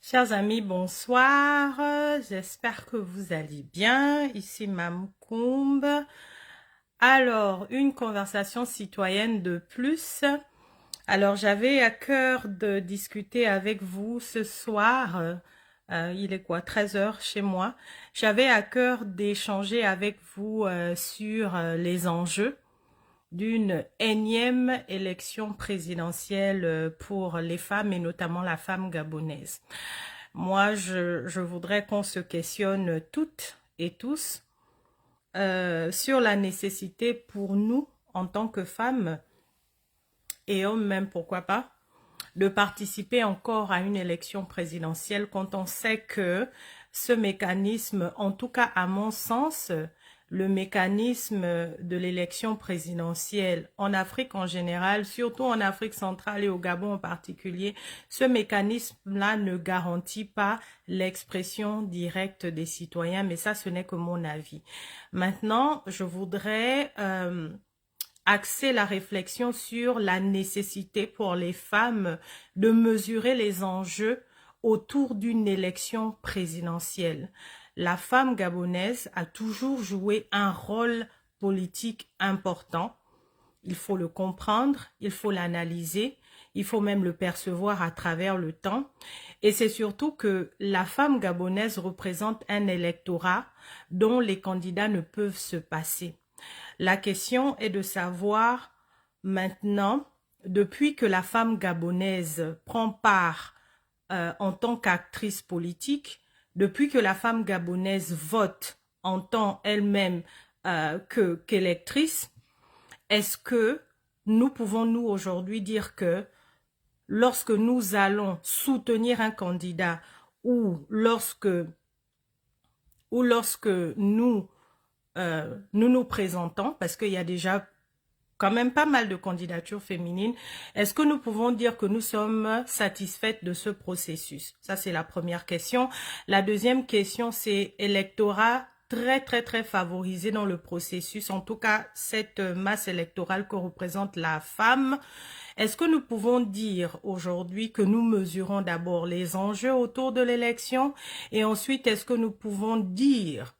Chers amis, bonsoir. J'espère que vous allez bien. Ici Mme Coumbe. Alors, une conversation citoyenne de plus. Alors, j'avais à cœur de discuter avec vous ce soir. Il est quoi, 13 heures chez moi. J'avais à cœur d'échanger avec vous sur les enjeux d'une énième élection présidentielle pour les femmes et notamment la femme gabonaise. Moi, je voudrais qu'on se questionne toutes et tous sur la nécessité pour nous, en tant que femmes et hommes même, pourquoi pas, de participer encore à une élection présidentielle quand on sait que ce mécanisme, en tout cas à mon sens, le mécanisme de l'élection présidentielle en Afrique en général, surtout en Afrique centrale et au Gabon en particulier, ce mécanisme-là ne garantit pas l'expression directe des citoyens, mais ça, ce n'est que mon avis. Maintenant, je voudrais axer la réflexion sur la nécessité pour les femmes de mesurer les enjeux autour d'une élection présidentielle. La femme gabonaise a toujours joué un rôle politique important. Il faut le comprendre, il faut l'analyser, il faut même le percevoir à travers le temps. Et c'est surtout que la femme gabonaise représente un électorat dont les candidats ne peuvent se passer. La question est de savoir maintenant, depuis que la femme gabonaise prend part en tant qu'actrice politique, depuis que la femme gabonaise vote en tant elle-même qu'électrice, est-ce que nous pouvons nous aujourd'hui dire que lorsque nous allons soutenir un candidat ou lorsque nous présentons, parce qu'il y a déjà quand même pas mal de candidatures féminines, est-ce que nous pouvons dire que nous sommes satisfaites de ce processus? Ça, c'est la première question. La deuxième question, c'est électorat très favorisé dans le processus, en tout cas cette masse électorale que représente la femme. Est-ce que nous pouvons dire aujourd'hui que nous mesurons d'abord les enjeux autour de l'élection et ensuite est-ce que nous pouvons dire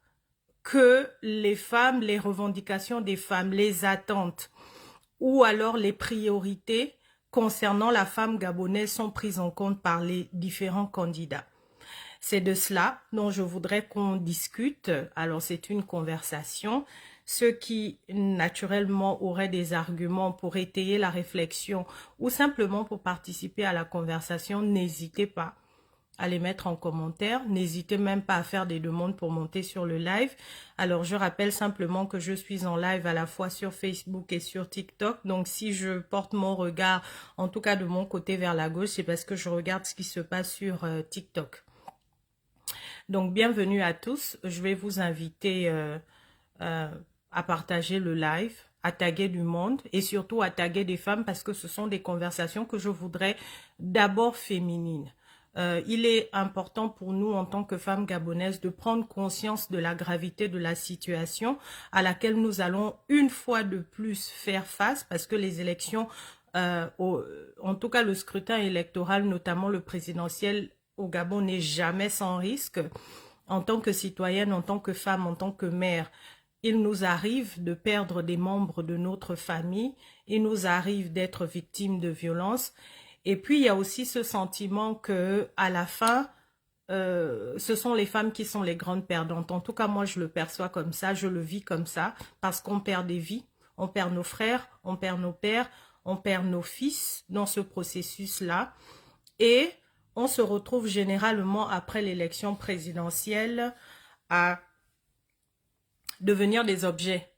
que les femmes, les revendications des femmes, les attentes ou alors les priorités concernant la femme gabonaise sont prises en compte par les différents candidats. C'est de cela dont je voudrais qu'on discute. Alors c'est une conversation. Ceux qui naturellement auraient des arguments pour étayer la réflexion ou simplement pour participer à la conversation, n'hésitez pas à les mettre en commentaire. N'hésitez même pas à faire des demandes pour monter sur le live. Alors, je rappelle simplement que je suis en live à la fois sur Facebook et sur TikTok. Donc, si je porte mon regard, en tout cas de mon côté vers la gauche, c'est parce que je regarde ce qui se passe sur TikTok. Donc, bienvenue à tous. Je vais vous inviter à partager le live, à taguer du monde et surtout à taguer des femmes parce que ce sont des conversations que je voudrais d'abord féminines. Il est important pour nous en tant que femmes gabonaises de prendre conscience de la gravité de la situation à laquelle nous allons une fois de plus faire face parce que les élections, en tout cas le scrutin électoral, notamment le présidentiel au Gabon n'est jamais sans risque. En tant que citoyenne, en tant que femme, en tant que mère, il nous arrive de perdre des membres de notre famille, il nous arrive d'être victimes de violences. Et puis, il y a aussi ce sentiment que, à la fin, ce sont les femmes qui sont les grandes perdantes. En tout cas, moi, je le perçois comme ça, je le vis comme ça, parce qu'on perd des vies, on perd nos frères, on perd nos pères, on perd nos fils dans ce processus-là. Et on se retrouve généralement, après l'élection présidentielle, à devenir des objets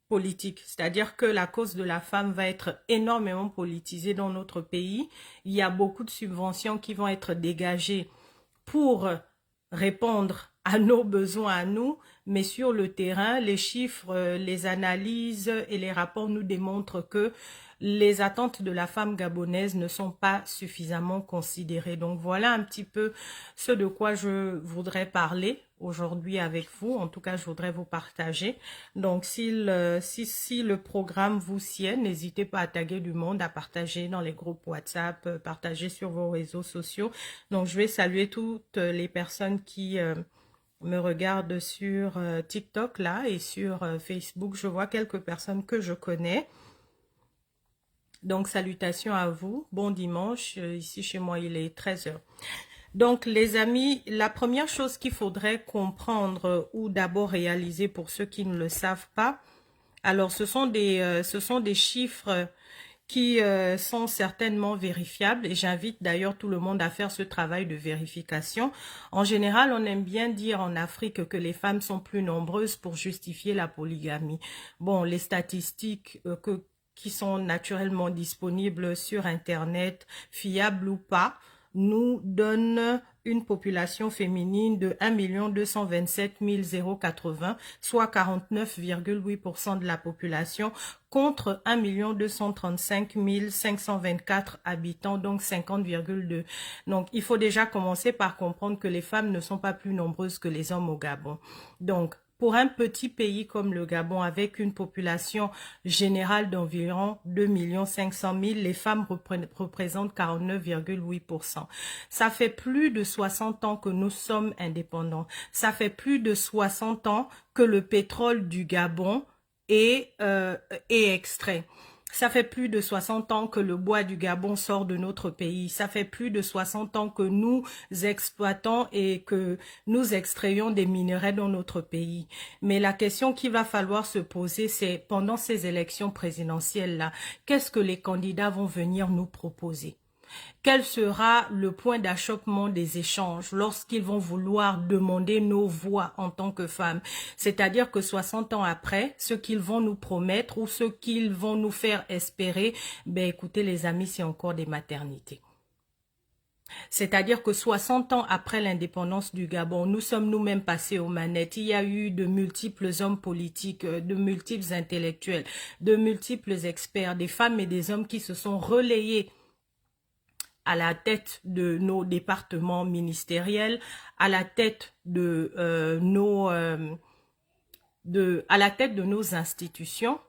politique, c'est-à-dire que la cause de la femme va être énormément politisée dans notre pays. Il y a beaucoup de subventions qui vont être dégagées pour répondre à nos besoins à nous, mais sur le terrain, les chiffres, les analyses et les rapports nous démontrent que les attentes de la femme gabonaise ne sont pas suffisamment considérées. Donc voilà un petit peu ce de quoi je voudrais parler aujourd'hui avec vous. En tout cas, je voudrais vous partager. Donc, si le programme vous sied, n'hésitez pas à taguer du monde, à partager dans les groupes WhatsApp, partager sur vos réseaux sociaux. Donc, je vais saluer toutes les personnes qui me regardent sur TikTok là et sur Facebook. Je vois quelques personnes que je connais. Donc, salutations à vous. Bon dimanche. Ici, chez moi, il est 13 h. Donc, les amis, la première chose qu'il faudrait comprendre ou d'abord réaliser pour ceux qui ne le savent pas, alors ce sont des chiffres qui sont certainement vérifiables et j'invite d'ailleurs tout le monde à faire ce travail de vérification. En général, on aime bien dire en Afrique que les femmes sont plus nombreuses pour justifier la polygamie. Bon, les statistiques qui sont naturellement disponibles sur Internet, fiables ou pas, nous donnent une population féminine de 1 227 080, soit 49,8% de la population, contre 1 235 524 habitants, donc 50,2. Donc, il faut déjà commencer par comprendre que les femmes ne sont pas plus nombreuses que les hommes au Gabon. Donc, pour un petit pays comme le Gabon, avec une population générale d'environ 2 500 000, les femmes représentent 49,8%. Ça fait plus de 60 ans que nous sommes indépendants. Ça fait plus de 60 ans que le pétrole du Gabon est extrait. Ça fait plus de 60 ans que le bois du Gabon sort de notre pays. Ça fait plus de 60 ans que nous exploitons et que nous extrayons des minerais dans notre pays. Mais la question qu'il va falloir se poser, c'est pendant ces élections présidentielles-là, qu'est-ce que les candidats vont venir nous proposer ? Quel sera le point d'achoppement des échanges lorsqu'ils vont vouloir demander nos voix en tant que femmes? C'est-à-dire que 60 ans après, ce qu'ils vont nous promettre ou ce qu'ils vont nous faire espérer, ben écoutez les amis, c'est encore des maternités. C'est-à-dire que 60 ans après l'indépendance du Gabon, nous sommes nous-mêmes passés aux manettes. Il y a eu de multiples hommes politiques, de multiples intellectuels, de multiples experts, des femmes et des hommes qui se sont relayés à la tête de nos départements ministériels, à la tête de nos institutions,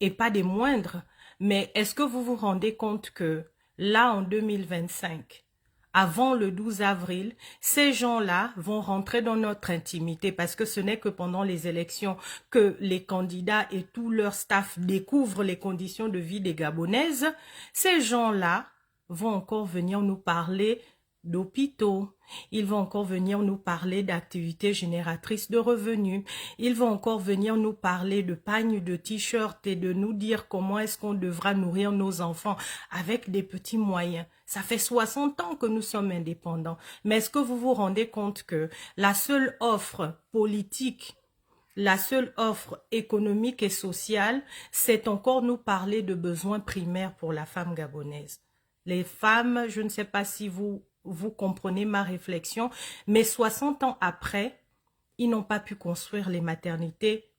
et pas des moindres. Mais est-ce que vous vous rendez compte que là, en 2025, avant le 12 avril, ces gens-là vont rentrer dans notre intimité parce que ce n'est que pendant les élections que les candidats et tout leur staff découvrent les conditions de vie des Gabonaises. Ces gens-là vont encore venir nous parler d'hôpitaux, ils vont encore venir nous parler d'activités génératrices de revenus, ils vont encore venir nous parler de pagnes, de t-shirts et de nous dire comment est-ce qu'on devra nourrir nos enfants avec des petits moyens. Ça fait 60 ans que nous sommes indépendants, mais est-ce que vous vous rendez compte que la seule offre politique, la seule offre économique et sociale, c'est encore nous parler de besoins primaires pour la femme gabonaise? Les femmes, je ne sais pas si vous comprenez ma réflexion, mais 60 ans après, ils n'ont pas pu construire les maternités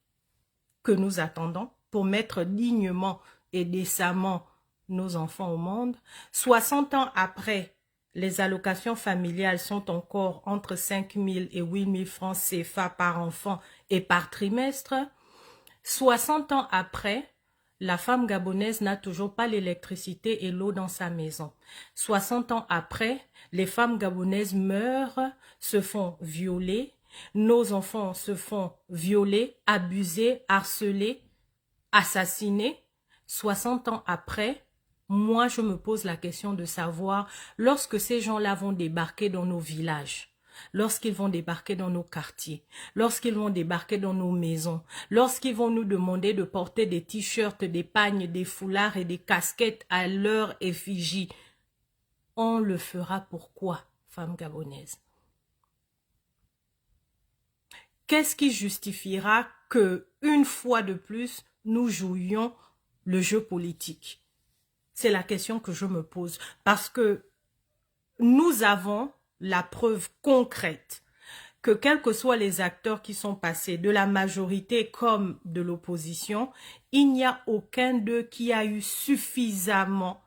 que nous attendons pour mettre dignement et décemment nos enfants au monde. 60 ans après, les allocations familiales sont encore entre 5 000 et 8 000 francs CFA par enfant et par trimestre. 60 ans après, la femme gabonaise n'a toujours pas l'électricité et l'eau dans sa maison. 60 ans après, les femmes gabonaises meurent, se font violer, nos enfants se font violer, abuser, harceler, assassiner. 60 ans après, moi je me pose la question de savoir, lorsque ces gens-là vont débarquer dans nos villages, lorsqu'ils vont débarquer dans nos quartiers, lorsqu'ils vont débarquer dans nos maisons, lorsqu'ils vont nous demander de porter des t-shirts, des pagnes, des foulards et des casquettes à leur effigie, on le fera pourquoi, femmes gabonaises? Qu'est-ce qui justifiera que, une fois de plus, nous jouions le jeu politique? C'est la question que je me pose, parce que nous avons la preuve concrète que quels que soient les acteurs qui sont passés, de la majorité comme de l'opposition, il n'y a aucun d'eux qui a eu suffisamment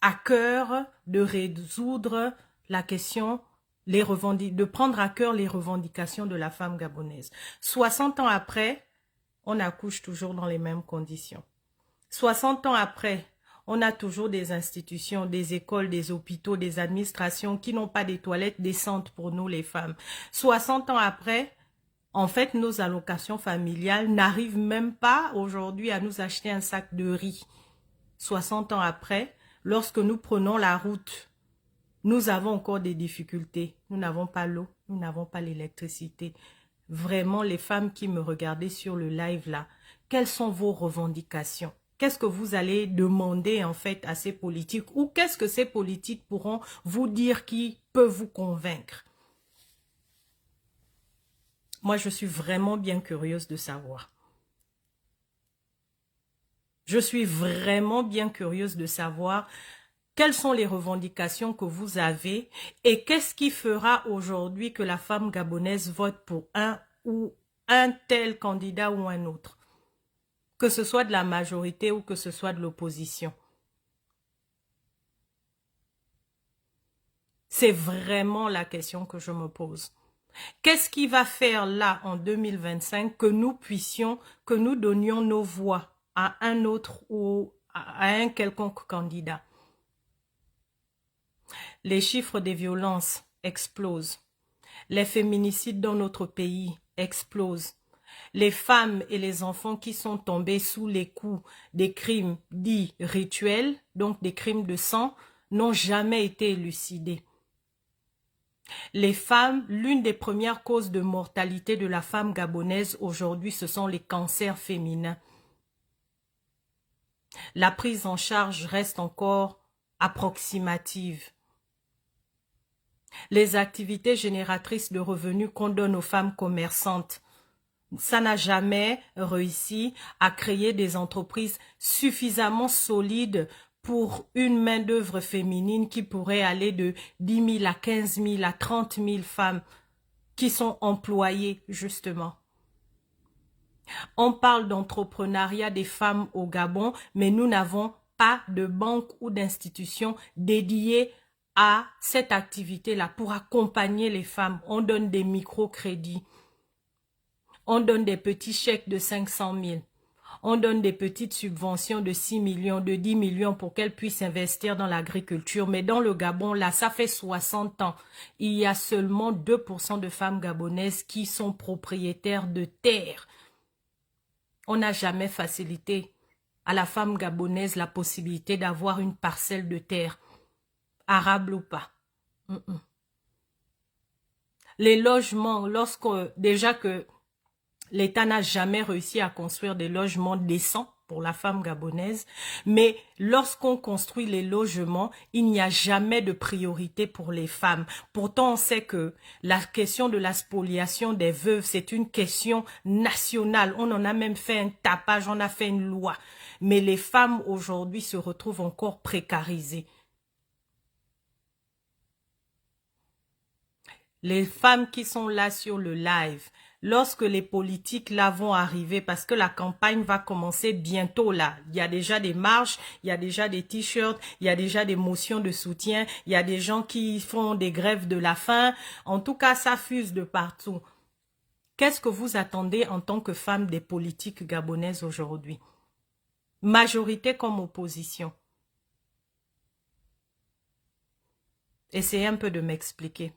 à cœur de résoudre la question de prendre à cœur les revendications de la femme gabonaise. 60 ans après, on accouche toujours dans les mêmes conditions. 60 ans après, on a toujours des institutions, des écoles, des hôpitaux, des administrations qui n'ont pas des toilettes décentes pour nous les femmes. 60 ans après, en fait, nos allocations familiales n'arrivent même pas aujourd'hui à nous acheter un sac de riz. 60 ans après, lorsque nous prenons la route, nous avons encore des difficultés. Nous n'avons pas l'eau, nous n'avons pas l'électricité. Vraiment, les femmes qui me regardaient sur le live là, quelles sont vos revendications? Qu'est-ce que vous allez demander en fait à ces politiques? Ou qu'est-ce que ces politiques pourront vous dire qui peut vous convaincre? Moi, je suis vraiment bien curieuse de savoir. Je suis vraiment bien curieuse de savoir quelles sont les revendications que vous avez et qu'est-ce qui fera aujourd'hui que la femme gabonaise vote pour un ou un tel candidat ou un autre, que ce soit de la majorité ou que ce soit de l'opposition. C'est vraiment la question que je me pose. Qu'est-ce qui va faire là en 2025 que nous donnions nos voix à un autre ou à un quelconque candidat? Les chiffres des violences explosent. Les féminicides dans notre pays explosent. Les femmes et les enfants qui sont tombés sous les coups des crimes dits rituels, donc des crimes de sang, n'ont jamais été élucidés. Les femmes, l'une des premières causes de mortalité de la femme gabonaise aujourd'hui, ce sont les cancers féminins. La prise en charge reste encore approximative. Les activités génératrices de revenus qu'on donne aux femmes commerçantes, ça n'a jamais réussi à créer des entreprises suffisamment solides pour une main-d'œuvre féminine qui pourrait aller de 10 000 à 15 000 à 30 000 femmes qui sont employées, justement. On parle d'entrepreneuriat des femmes au Gabon, mais nous n'avons pas de banque ou d'institution dédiée à cette activité-là pour accompagner les femmes. On donne des microcrédits. On donne des petits chèques de 500 000. On donne des petites subventions de 6 millions, de 10 millions pour qu'elles puissent investir dans l'agriculture. Mais dans le Gabon, là, ça fait 60 ans. Il y a seulement 2% de femmes gabonaises qui sont propriétaires de terres. On n'a jamais facilité à la femme gabonaise la possibilité d'avoir une parcelle de terre, arable ou pas. Les logements, déjà que l'État n'a jamais réussi à construire des logements décents pour la femme gabonaise, mais lorsqu'on construit les logements, il n'y a jamais de priorité pour les femmes. Pourtant, on sait que la question de la spoliation des veuves, c'est une question nationale. On en a même fait un tapage, on a fait une loi. Mais les femmes aujourd'hui se retrouvent encore précarisées. Les femmes qui sont là sur le live, lorsque les politiques là vont arriver, parce que la campagne va commencer bientôt là, il y a déjà des marches, il y a déjà des t-shirts, il y a déjà des motions de soutien, il y a des gens qui font des grèves de la faim, en tout cas ça fuse de partout. Qu'est-ce que vous attendez en tant que femme des politiques gabonaises aujourd'hui? Majorité comme opposition. Essayez un peu de m'expliquer.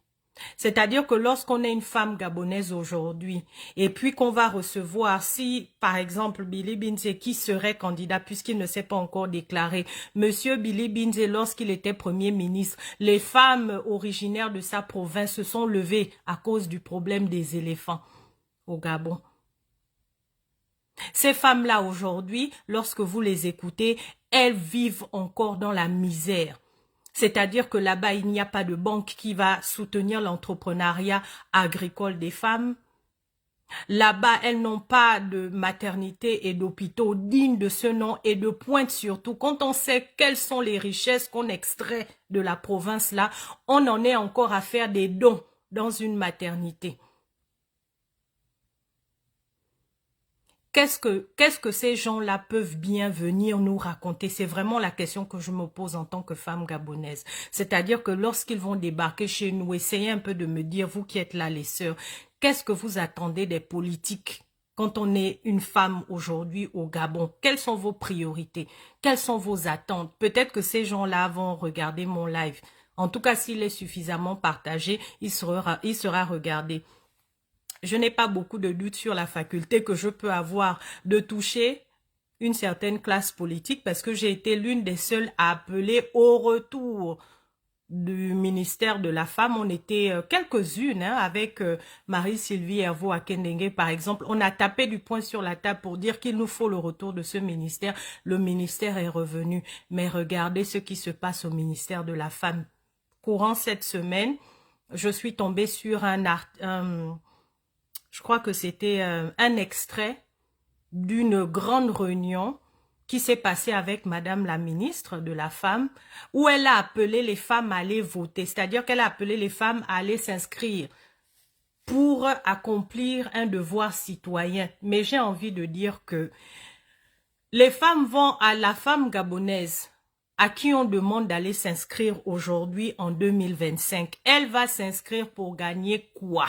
C'est-à-dire que lorsqu'on est une femme gabonaise aujourd'hui, et puis qu'on va recevoir, si par exemple Billy Binze qui serait candidat puisqu'il ne s'est pas encore déclaré, Monsieur Billy Binze lorsqu'il était Premier ministre, les femmes originaires de sa province se sont levées à cause du problème des éléphants au Gabon. Ces femmes-là aujourd'hui, lorsque vous les écoutez, elles vivent encore dans la misère. C'est-à-dire que là-bas, il n'y a pas de banque qui va soutenir l'entrepreneuriat agricole des femmes. Là-bas, elles n'ont pas de maternité et d'hôpitaux dignes de ce nom et de pointe surtout. Quand on sait quelles sont les richesses qu'on extrait de la province là, on en est encore à faire des dons dans une maternité. qu'est-ce que ces gens-là peuvent bien venir nous raconter? C'est vraiment la question que je me pose en tant que femme gabonaise. C'est-à-dire que lorsqu'ils vont débarquer chez nous, essayez un peu de me dire, vous qui êtes là, les sœurs, qu'est-ce que vous attendez des politiques quand on est une femme aujourd'hui au Gabon? Quelles sont vos priorités? Quelles sont vos attentes? Peut-être que ces gens-là vont regarder mon live. En tout cas, s'il est suffisamment partagé, il sera regardé. Je n'ai pas beaucoup de doutes sur la faculté que je peux avoir de toucher une certaine classe politique parce que j'ai été l'une des seules à appeler au retour du ministère de la Femme. On était quelques-unes avec Marie-Sylvie Herveau Akendengue, par exemple. On a tapé du poing sur la table pour dire qu'il nous faut le retour de ce ministère. Le ministère est revenu. Mais regardez ce qui se passe au ministère de la Femme. Courant cette semaine, je suis tombée sur je crois que c'était un extrait d'une grande réunion qui s'est passée avec Madame la ministre de la Femme, où elle a appelé les femmes à aller voter, c'est-à-dire qu'elle a appelé les femmes à aller s'inscrire pour accomplir un devoir citoyen. Mais j'ai envie de dire que les femmes vont à la femme gabonaise à qui on demande d'aller s'inscrire aujourd'hui en 2025. Elle va s'inscrire pour gagner quoi?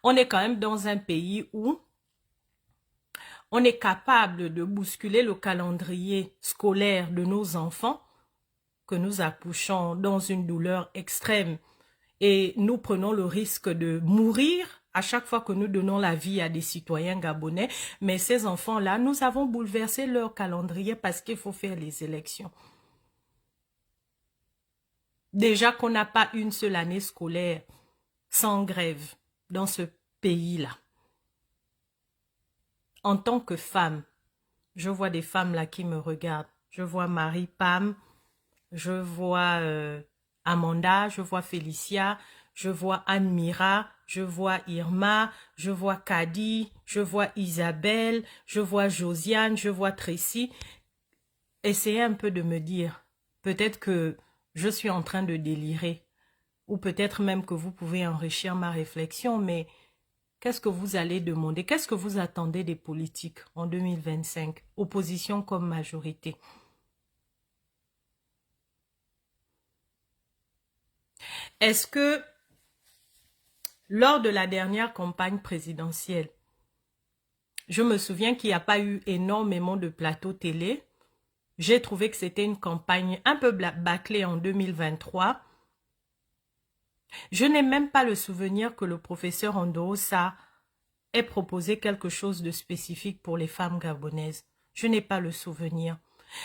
On est quand même dans un pays où on est capable de bousculer le calendrier scolaire de nos enfants, que nous accouchons dans une douleur extrême et nous prenons le risque de mourir à chaque fois que nous donnons la vie à des citoyens gabonais. Mais ces enfants-là, nous avons bouleversé leur calendrier parce qu'il faut faire les élections. Déjà qu'on n'a pas une seule année scolaire sans grève dans ce pays-là. En tant que femme, je vois des femmes là qui me regardent. Je vois Marie Pam, je vois Amanda, je vois Félicia, je vois Anne Mira, je vois Irma, je vois Kadi, je vois Isabelle, je vois Josiane, je vois Tracy. Essayez un peu de me dire, peut-être que je suis en train de délirer, ou peut-être même que vous pouvez enrichir ma réflexion, mais qu'est-ce que vous allez demander? Qu'est-ce que vous attendez des politiques en 2025? Opposition comme majorité. Est-ce que lors de la dernière campagne présidentielle, je me souviens qu'il n'y a pas eu énormément de plateaux télé. J'ai trouvé que c'était une campagne un peu bâclée en 2023. Je n'ai même pas le souvenir que le professeur Andorosa ait proposé quelque chose de spécifique pour les femmes gabonaises. Je n'ai pas le souvenir.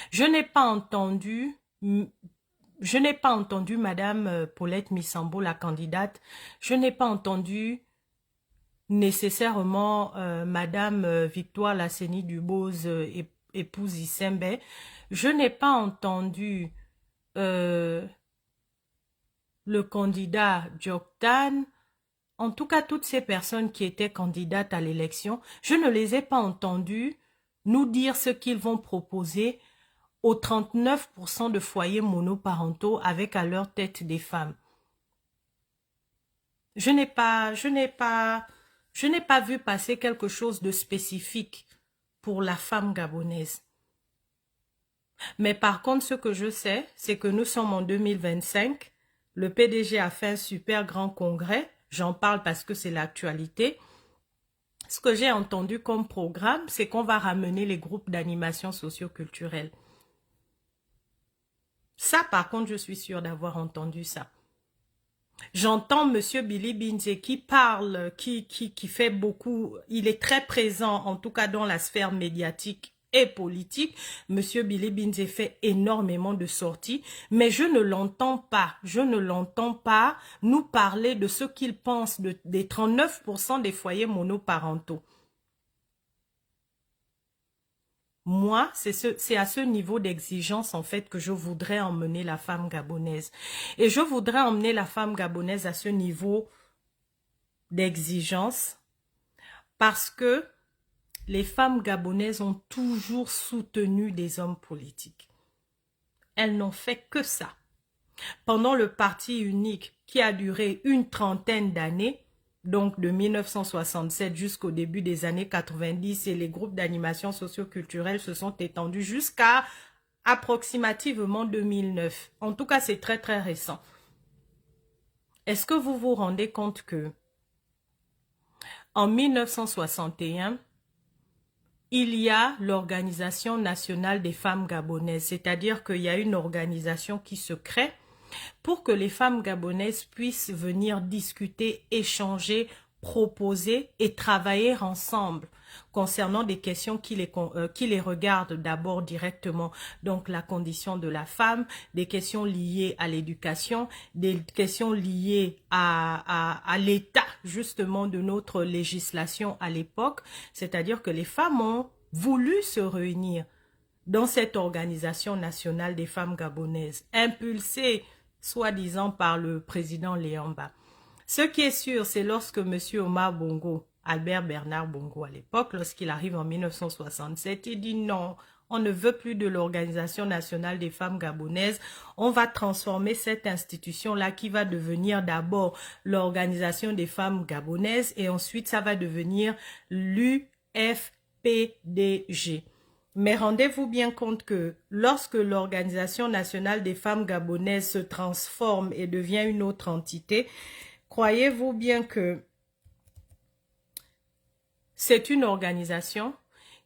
Je n'ai pas entendu Madame Paulette Missambo, la candidate. Je n'ai pas entendu nécessairement Madame Victoire Lasseni Dubose, épouse Issembe. Je n'ai pas entendu le candidat Djoktan. En tout cas, toutes ces personnes qui étaient candidates à l'élection, je ne les ai pas entendues nous dire ce qu'ils vont proposer aux 39% de foyers monoparentaux avec à leur tête des femmes. Je n'ai pas vu passer quelque chose de spécifique pour la femme gabonaise. Mais par contre, ce que je sais, c'est que nous sommes en 2025. Le PDG a fait un super grand congrès. J'en parle parce que c'est l'actualité. Ce que j'ai entendu comme programme, c'est qu'on va ramener les groupes d'animation socio-culturelle. Ça, par contre, je suis sûre d'avoir entendu ça. J'entends Monsieur Billy Binze qui parle, qui fait beaucoup, il est très présent, en tout cas dans la sphère médiatique et politique. Monsieur Billy Binze fait énormément de sorties, mais je ne l'entends pas nous parler de ce qu'il pense des 39% des foyers monoparentaux. Moi, c'est à ce niveau d'exigence, en fait, que je voudrais emmener la femme gabonaise. Et je voudrais emmener la femme gabonaise à ce niveau d'exigence parce que les femmes gabonaises ont toujours soutenu des hommes politiques. Elles n'ont fait que ça. Pendant le parti unique qui a duré une trentaine d'années, donc de 1967 jusqu'au début des années 90, et les groupes d'animation socio-culturelle se sont étendus jusqu'à approximativement 2009. En tout cas, c'est très très récent. Est-ce que vous vous rendez compte que en 1961, il y a l'Organisation nationale des femmes gabonaises, c'est-à-dire qu'il y a une organisation qui se crée pour que les femmes gabonaises puissent venir discuter, échanger, proposer et travailler ensemble concernant des questions qui les regardent d'abord directement. Donc la condition de la femme, des questions liées à l'éducation, des questions liées à l'état justement de notre législation à l'époque. C'est-à-dire que les femmes ont voulu se réunir dans cette organisation nationale des femmes gabonaises, impulsée soi-disant par le président Léamba. Ce qui est sûr, c'est lorsque M. Omar Bongo, Albert Bernard Bongo à l'époque, lorsqu'il arrive en 1967, il dit non, on ne veut plus de l'Organisation nationale des femmes gabonaises, on va transformer cette institution-là qui va devenir d'abord l'Organisation des femmes gabonaises et ensuite ça va devenir l'UFPDG. Mais rendez-vous bien compte que lorsque l'Organisation nationale des femmes gabonaises se transforme et devient une autre entité, croyez-vous bien que c'est une organisation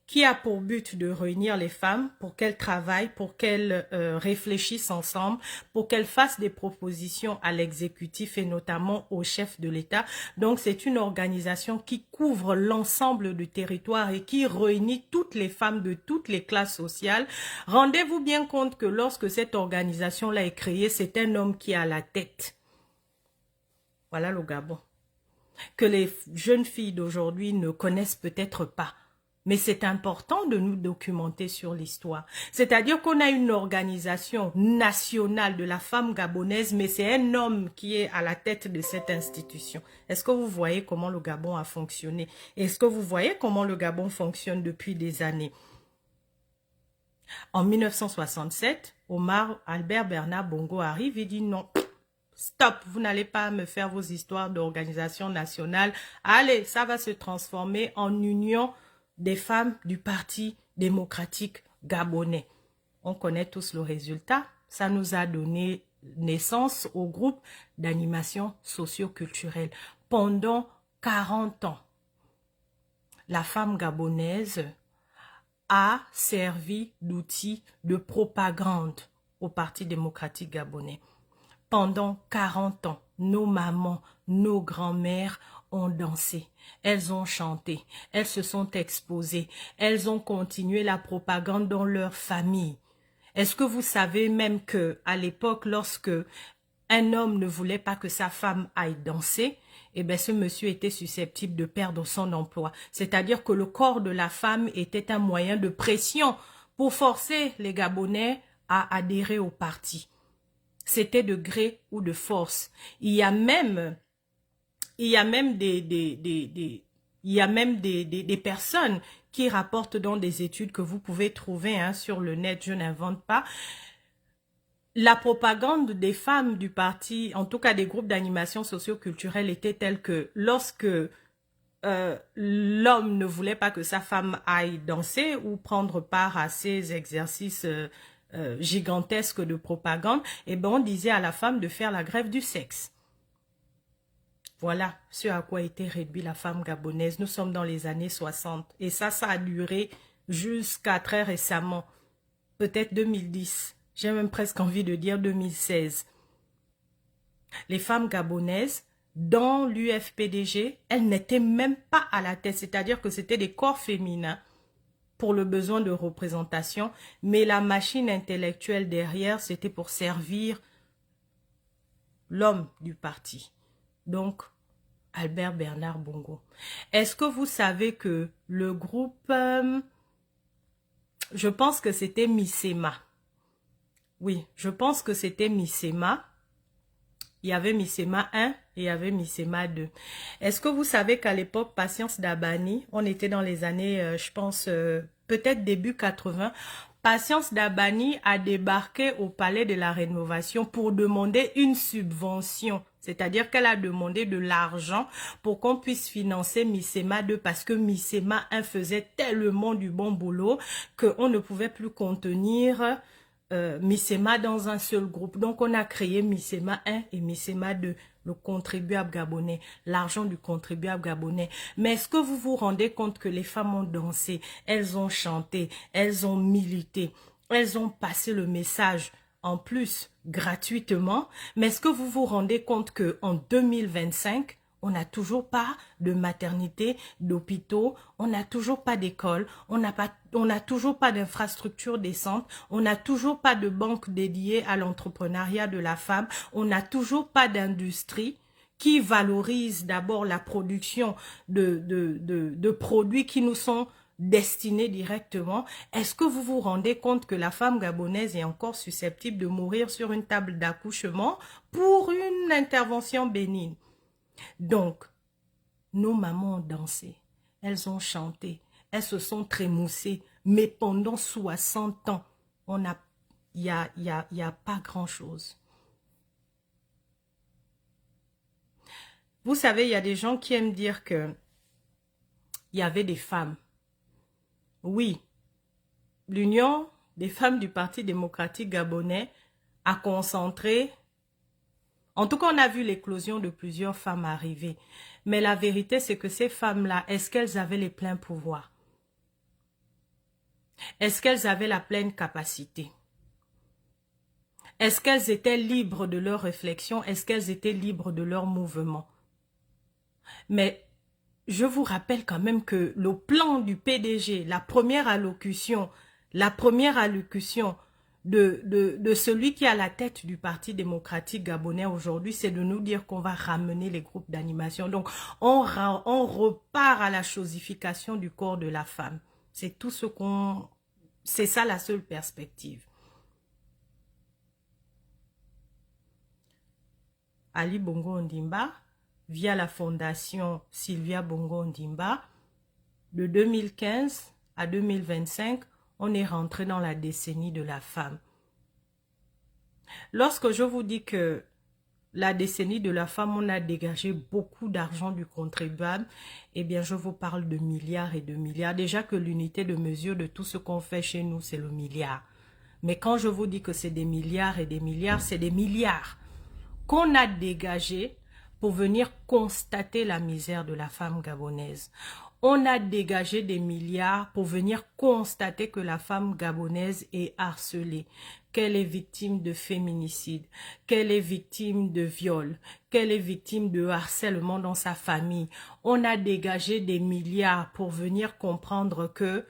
qui a pour but de réunir les femmes pour qu'elles travaillent, pour qu'elles réfléchissent ensemble, pour qu'elles fassent des propositions à l'exécutif et notamment au chef de l'État. Donc c'est une organisation qui couvre l'ensemble du territoire et qui réunit toutes les femmes de toutes les classes sociales. Rendez-vous bien compte que lorsque cette organisation-là est créée, c'est un homme qui est à la tête. Voilà le Gabon. Que les jeunes filles d'aujourd'hui ne connaissent peut-être pas. Mais c'est important de nous documenter sur l'histoire. C'est-à-dire qu'on a une organisation nationale de la femme gabonaise, mais c'est un homme qui est à la tête de cette institution. Est-ce que vous voyez comment le Gabon a fonctionné? Est-ce que vous voyez comment le Gabon fonctionne depuis des années? En 1967, Albert Bernard Bongo arrive et dit non. Stop, vous n'allez pas me faire vos histoires d'organisation nationale. Allez, ça va se transformer en union des femmes du Parti démocratique gabonais. On connaît tous le résultat. Ça nous a donné naissance au groupe d'animation socio-culturelle. Pendant 40 ans, la femme gabonaise a servi d'outil de propagande au Parti démocratique gabonais. Pendant 40 ans, nos mamans, nos grands-mères ont dansé, elles ont chanté, elles se sont exposées, elles ont continué la propagande dans leur famille. Est-ce que vous savez même que à l'époque, lorsque un homme ne voulait pas que sa femme aille danser, eh bien, ce monsieur était susceptible de perdre son emploi. C'est-à-dire que le corps de la femme était un moyen de pression pour forcer les Gabonais à adhérer au parti. C'était de gré ou de force. Il y a même des personnes qui rapportent dans des études que vous pouvez trouver sur le net, je n'invente pas. La propagande des femmes du parti, en tout cas des groupes d'animation socio-culturelle, était telle que lorsque l'homme ne voulait pas que sa femme aille danser ou prendre part à ces exercices gigantesques de propagande, et ben on disait à la femme de faire la grève du sexe. Voilà ce à quoi était réduite la femme gabonaise. Nous sommes dans les années 60 et ça a duré jusqu'à très récemment, peut-être 2010. J'ai même presque envie de dire 2016. Les femmes gabonaises, dans l'UFPDG, elles n'étaient même pas à la tête, c'est-à-dire que c'était des corps féminins pour le besoin de représentation, mais la machine intellectuelle derrière, c'était pour servir l'homme du parti. Donc, Albert Bernard Bongo. Est-ce que vous savez que le groupe, je pense que c'était Misema. Oui, je pense que c'était Misema. Il y avait Misema 1 et il y avait Misema 2. Est-ce que vous savez qu'à l'époque, Patience Dabani, on était dans les années, je pense, peut-être début 80, Patience Dabani a débarqué au Palais de la Rénovation pour demander une subvention. C'est-à-dire qu'elle a demandé de l'argent pour qu'on puisse financer Missema 2 parce que Missema 1 faisait tellement du bon boulot qu'on ne pouvait plus contenir Missema dans un seul groupe. Donc on a créé Missema 1 et Missema 2, le contribuable gabonais, l'argent du contribuable gabonais. Mais est-ce que vous vous rendez compte que les femmes ont dansé, elles ont chanté, elles ont milité, elles ont passé le message en plus gratuitement, mais est-ce que vous vous rendez compte qu'en 2025, on n'a toujours pas de maternité, d'hôpitaux, on n'a toujours pas d'école, on n'a toujours pas d'infrastructures décentes, on n'a toujours pas de banque dédiée à l'entrepreneuriat de la femme, on n'a toujours pas d'industrie qui valorise d'abord la production de produits qui nous sont destinée directement. Est-ce que vous vous rendez compte que la femme gabonaise est encore susceptible de mourir sur une table d'accouchement pour une intervention bénigne? Donc, nos mamans ont dansé, elles ont chanté, elles se sont trémoussées, mais pendant 60 ans, il y a pas grand-chose. Vous savez, il y a des gens qui aiment dire que il y avait des femmes. Oui, l'Union des femmes du Parti démocratique gabonais a concentré, en tout cas on a vu l'éclosion de plusieurs femmes arriver, mais la vérité c'est que ces femmes-là, est-ce qu'elles avaient les pleins pouvoirs? Est-ce qu'elles avaient la pleine capacité? Est-ce qu'elles étaient libres de leurs réflexions? Est-ce qu'elles étaient libres de leurs mouvements? Mais je vous rappelle quand même que le plan du PDG, la première allocution de celui qui est à la tête du Parti démocratique gabonais aujourd'hui, c'est de nous dire qu'on va ramener les groupes d'animation. Donc, on repart à la chosification du corps de la femme. C'est tout ce qu'on... C'est ça la seule perspective. Ali Bongo Ondimba, via la fondation Sylvia Bongo Ondimba, de 2015 à 2025, on est rentré dans la décennie de la femme. Lorsque je vous dis que la décennie de la femme, on a dégagé beaucoup d'argent du contribuable, eh bien je vous parle de milliards et de milliards. Déjà que l'unité de mesure de tout ce qu'on fait chez nous, c'est le milliard. Mais quand je vous dis que c'est des milliards et des milliards, c'est des milliards qu'on a dégagés pour venir constater la misère de la femme gabonaise. On a dégagé des milliards pour venir constater que la femme gabonaise est harcelée, qu'elle est victime de féminicide, qu'elle est victime de viol, qu'elle est victime de harcèlement dans sa famille. On a dégagé des milliards pour venir comprendre que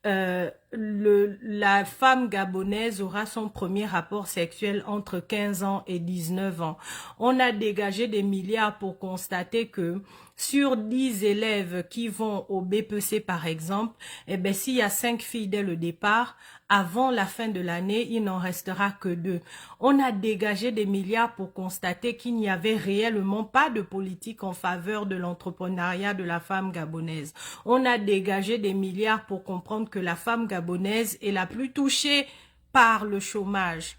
la femme gabonaise aura son premier rapport sexuel entre 15 ans et 19 ans. On a dégagé des milliards pour constater que sur 10 élèves qui vont au BPC par exemple, eh bien, s'il y a 5 filles dès le départ, avant la fin de l'année, il n'en restera que 2. On a dégagé des milliards pour constater qu'il n'y avait réellement pas de politique en faveur de l'entrepreneuriat de la femme gabonaise. On a dégagé des milliards pour comprendre que la femme gabonaise est la plus touchée par le chômage.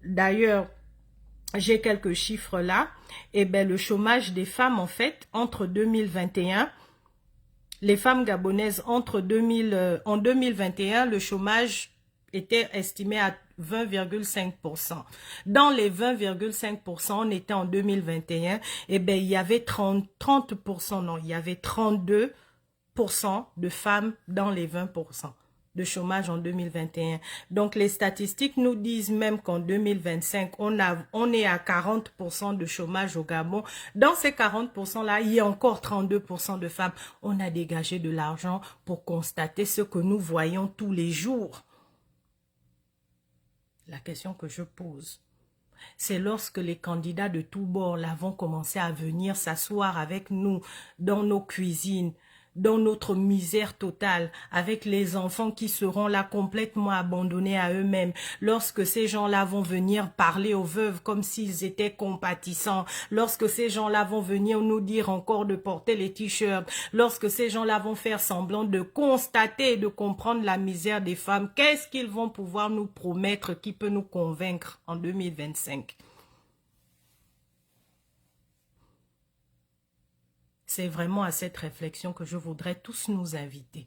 D'ailleurs, j'ai quelques chiffres là. Eh bien, le chômage des femmes, en fait, entre 2021, les femmes gabonaises, en 2021, le chômage était estimé à 20,5%. Dans les 20,5%, on était en 2021, eh bien, il y avait 30%, non, il y avait 32% de femmes dans les 20% de chômage en 2021. Donc, les statistiques nous disent même qu'en 2025, on est à 40% de chômage au Gabon. Dans ces 40%-là, il y a encore 32% de femmes. On a dégagé de l'argent pour constater ce que nous voyons tous les jours. La question que je pose, c'est lorsque les candidats de tous bords là vont commencer à venir s'asseoir avec nous dans nos cuisines, dans notre misère totale, avec les enfants qui seront là complètement abandonnés à eux-mêmes, lorsque ces gens-là vont venir parler aux veuves comme s'ils étaient compatissants, lorsque ces gens-là vont venir nous dire encore de porter les t-shirts, lorsque ces gens-là vont faire semblant de constater et de comprendre la misère des femmes, qu'est-ce qu'ils vont pouvoir nous promettre qui peut nous convaincre en 2025? C'est vraiment à cette réflexion que je voudrais tous nous inviter.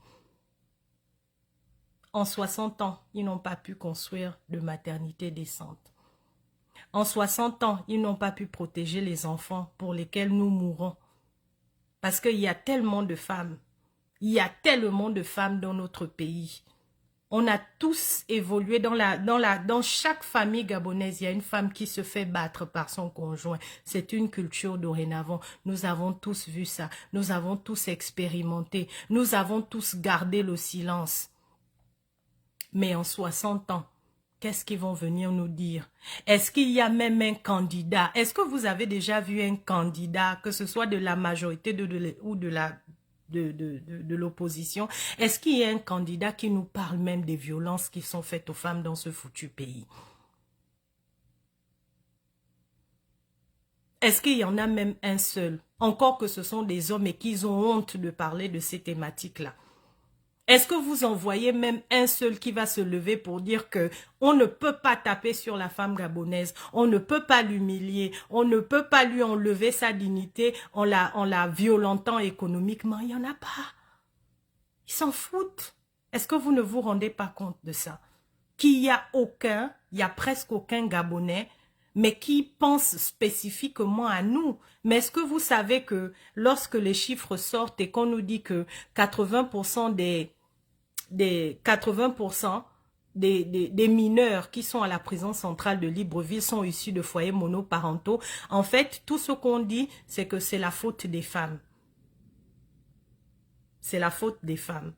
En 60 ans, ils n'ont pas pu construire de maternité décente. En 60 ans, ils n'ont pas pu protéger les enfants pour lesquels nous mourons. Parce qu'il y a tellement de femmes. Il y a tellement de femmes dans notre pays. On a tous évolué dans chaque famille gabonaise, il y a une femme qui se fait battre par son conjoint. C'est une culture dorénavant. Nous avons tous vu ça. Nous avons tous expérimenté. Nous avons tous gardé le silence. Mais en 60 ans, qu'est-ce qu'ils vont venir nous dire? Est-ce qu'il y a même un candidat? Est-ce que vous avez déjà vu un candidat, que ce soit de la majorité ou de l'opposition? Est-ce qu'il y a un candidat qui nous parle même des violences qui sont faites aux femmes dans ce foutu pays? Est-ce qu'il y en a même un seul? Encore que ce sont des hommes et qu'ils ont honte de parler de ces thématiques-là. Est-ce que vous en voyez même un seul qui va se lever pour dire que on ne peut pas taper sur la femme gabonaise, on ne peut pas l'humilier, on ne peut pas lui enlever sa dignité en la violentant économiquement? Il n'y en a pas. Ils s'en foutent. Est-ce que vous ne vous rendez pas compte de ça? Qu'il y a presque aucun Gabonais, mais qui pense spécifiquement à nous. Mais est-ce que vous savez que lorsque les chiffres sortent et qu'on nous dit que 80% des mineurs qui sont à la prison centrale de Libreville sont issus de foyers monoparentaux, en fait, tout ce qu'on dit, c'est que c'est la faute des femmes. C'est la faute des femmes.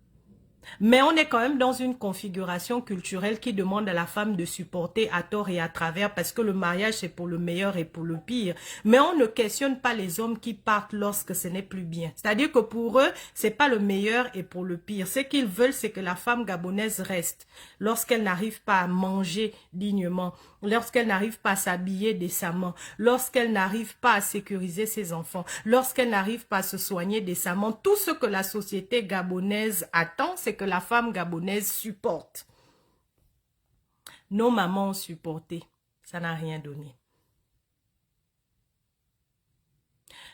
Mais on est quand même dans une configuration culturelle qui demande à la femme de supporter à tort et à travers parce que le mariage c'est pour le meilleur et pour le pire. Mais on ne questionne pas les hommes qui partent lorsque ce n'est plus bien. C'est-à-dire que pour eux, c'est pas le meilleur et pour le pire. Ce qu'ils veulent, c'est que la femme gabonaise reste lorsqu'elle n'arrive pas à manger dignement, lorsqu'elle n'arrive pas à s'habiller décemment, lorsqu'elle n'arrive pas à sécuriser ses enfants, lorsqu'elle n'arrive pas à se soigner décemment. Tout ce que la société gabonaise attend, c'est que la femme gabonaise supporte. Nos mamans ont supporté. Ça n'a rien donné.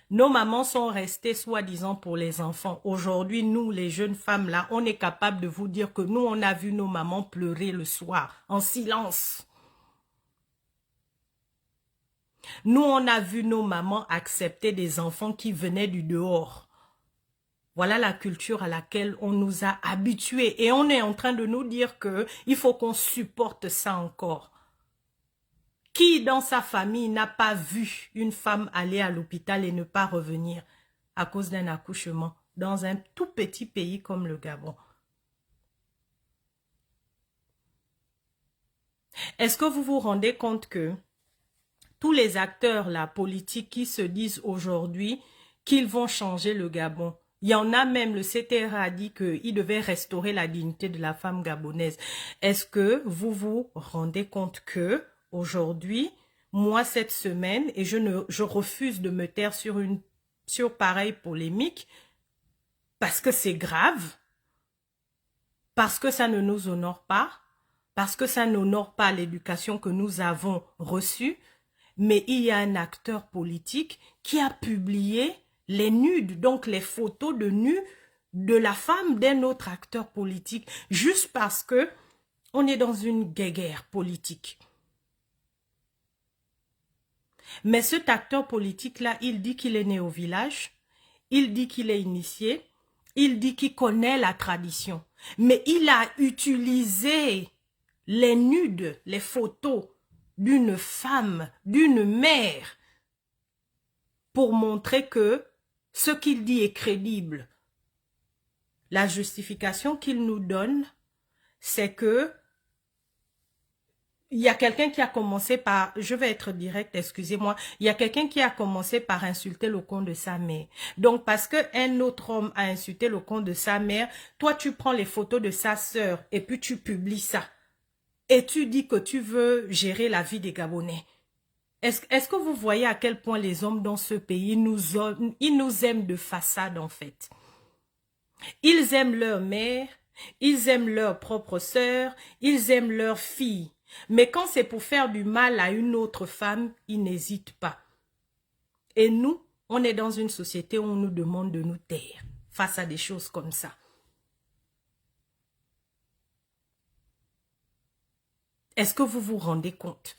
Nos mamans sont restées soi-disant pour les enfants. Aujourd'hui, nous, les jeunes femmes là, on est capable de vous dire que nous, on a vu nos mamans pleurer le soir, en silence. Nous, on a vu nos mamans accepter des enfants qui venaient du dehors. Voilà la culture à laquelle on nous a habitués. Et on est en train de nous dire qu'il faut qu'on supporte ça encore. Qui dans sa famille n'a pas vu une femme aller à l'hôpital et ne pas revenir à cause d'un accouchement dans un tout petit pays comme le Gabon? Est-ce que vous vous rendez compte que tous les acteurs la politiques qui se disent aujourd'hui qu'ils vont changer le Gabon, il y en a même, le CTR a dit qu'il devait restaurer la dignité de la femme gabonaise. Est-ce que vous vous rendez compte que aujourd'hui, moi cette semaine, et je refuse de me taire sur pareille polémique, parce que c'est grave, parce que ça ne nous honore pas, parce que ça n'honore pas l'éducation que nous avons reçue, mais il y a un acteur politique qui a publié les nudes, donc les photos de nus de la femme d'un autre acteur politique, juste parce que on est dans une guerre politique. Mais cet acteur politique-là, il dit qu'il est né au village, il dit qu'il est initié, il dit qu'il connaît la tradition, mais il a utilisé les nudes, les photos d'une femme, d'une mère, pour montrer que ce qu'il dit est crédible. La justification qu'il nous donne, c'est que il y a quelqu'un qui a commencé par, je vais être direct, excusez-moi, il y a quelqu'un qui a commencé par insulter le compte de sa mère. Donc, parce qu'un autre homme a insulté le compte de sa mère, toi, tu prends les photos de sa sœur et puis tu publies ça. Et tu dis que tu veux gérer la vie des Gabonais. Est-ce que vous voyez à quel point les hommes dans ce pays, ils nous aiment de façade, en fait. Ils aiment leur mère, ils aiment leur propre sœur, ils aiment leur fille. Mais quand c'est pour faire du mal à une autre femme, ils n'hésitent pas. Et nous, on est dans une société où on nous demande de nous taire face à des choses comme ça. Est-ce que vous vous rendez compte?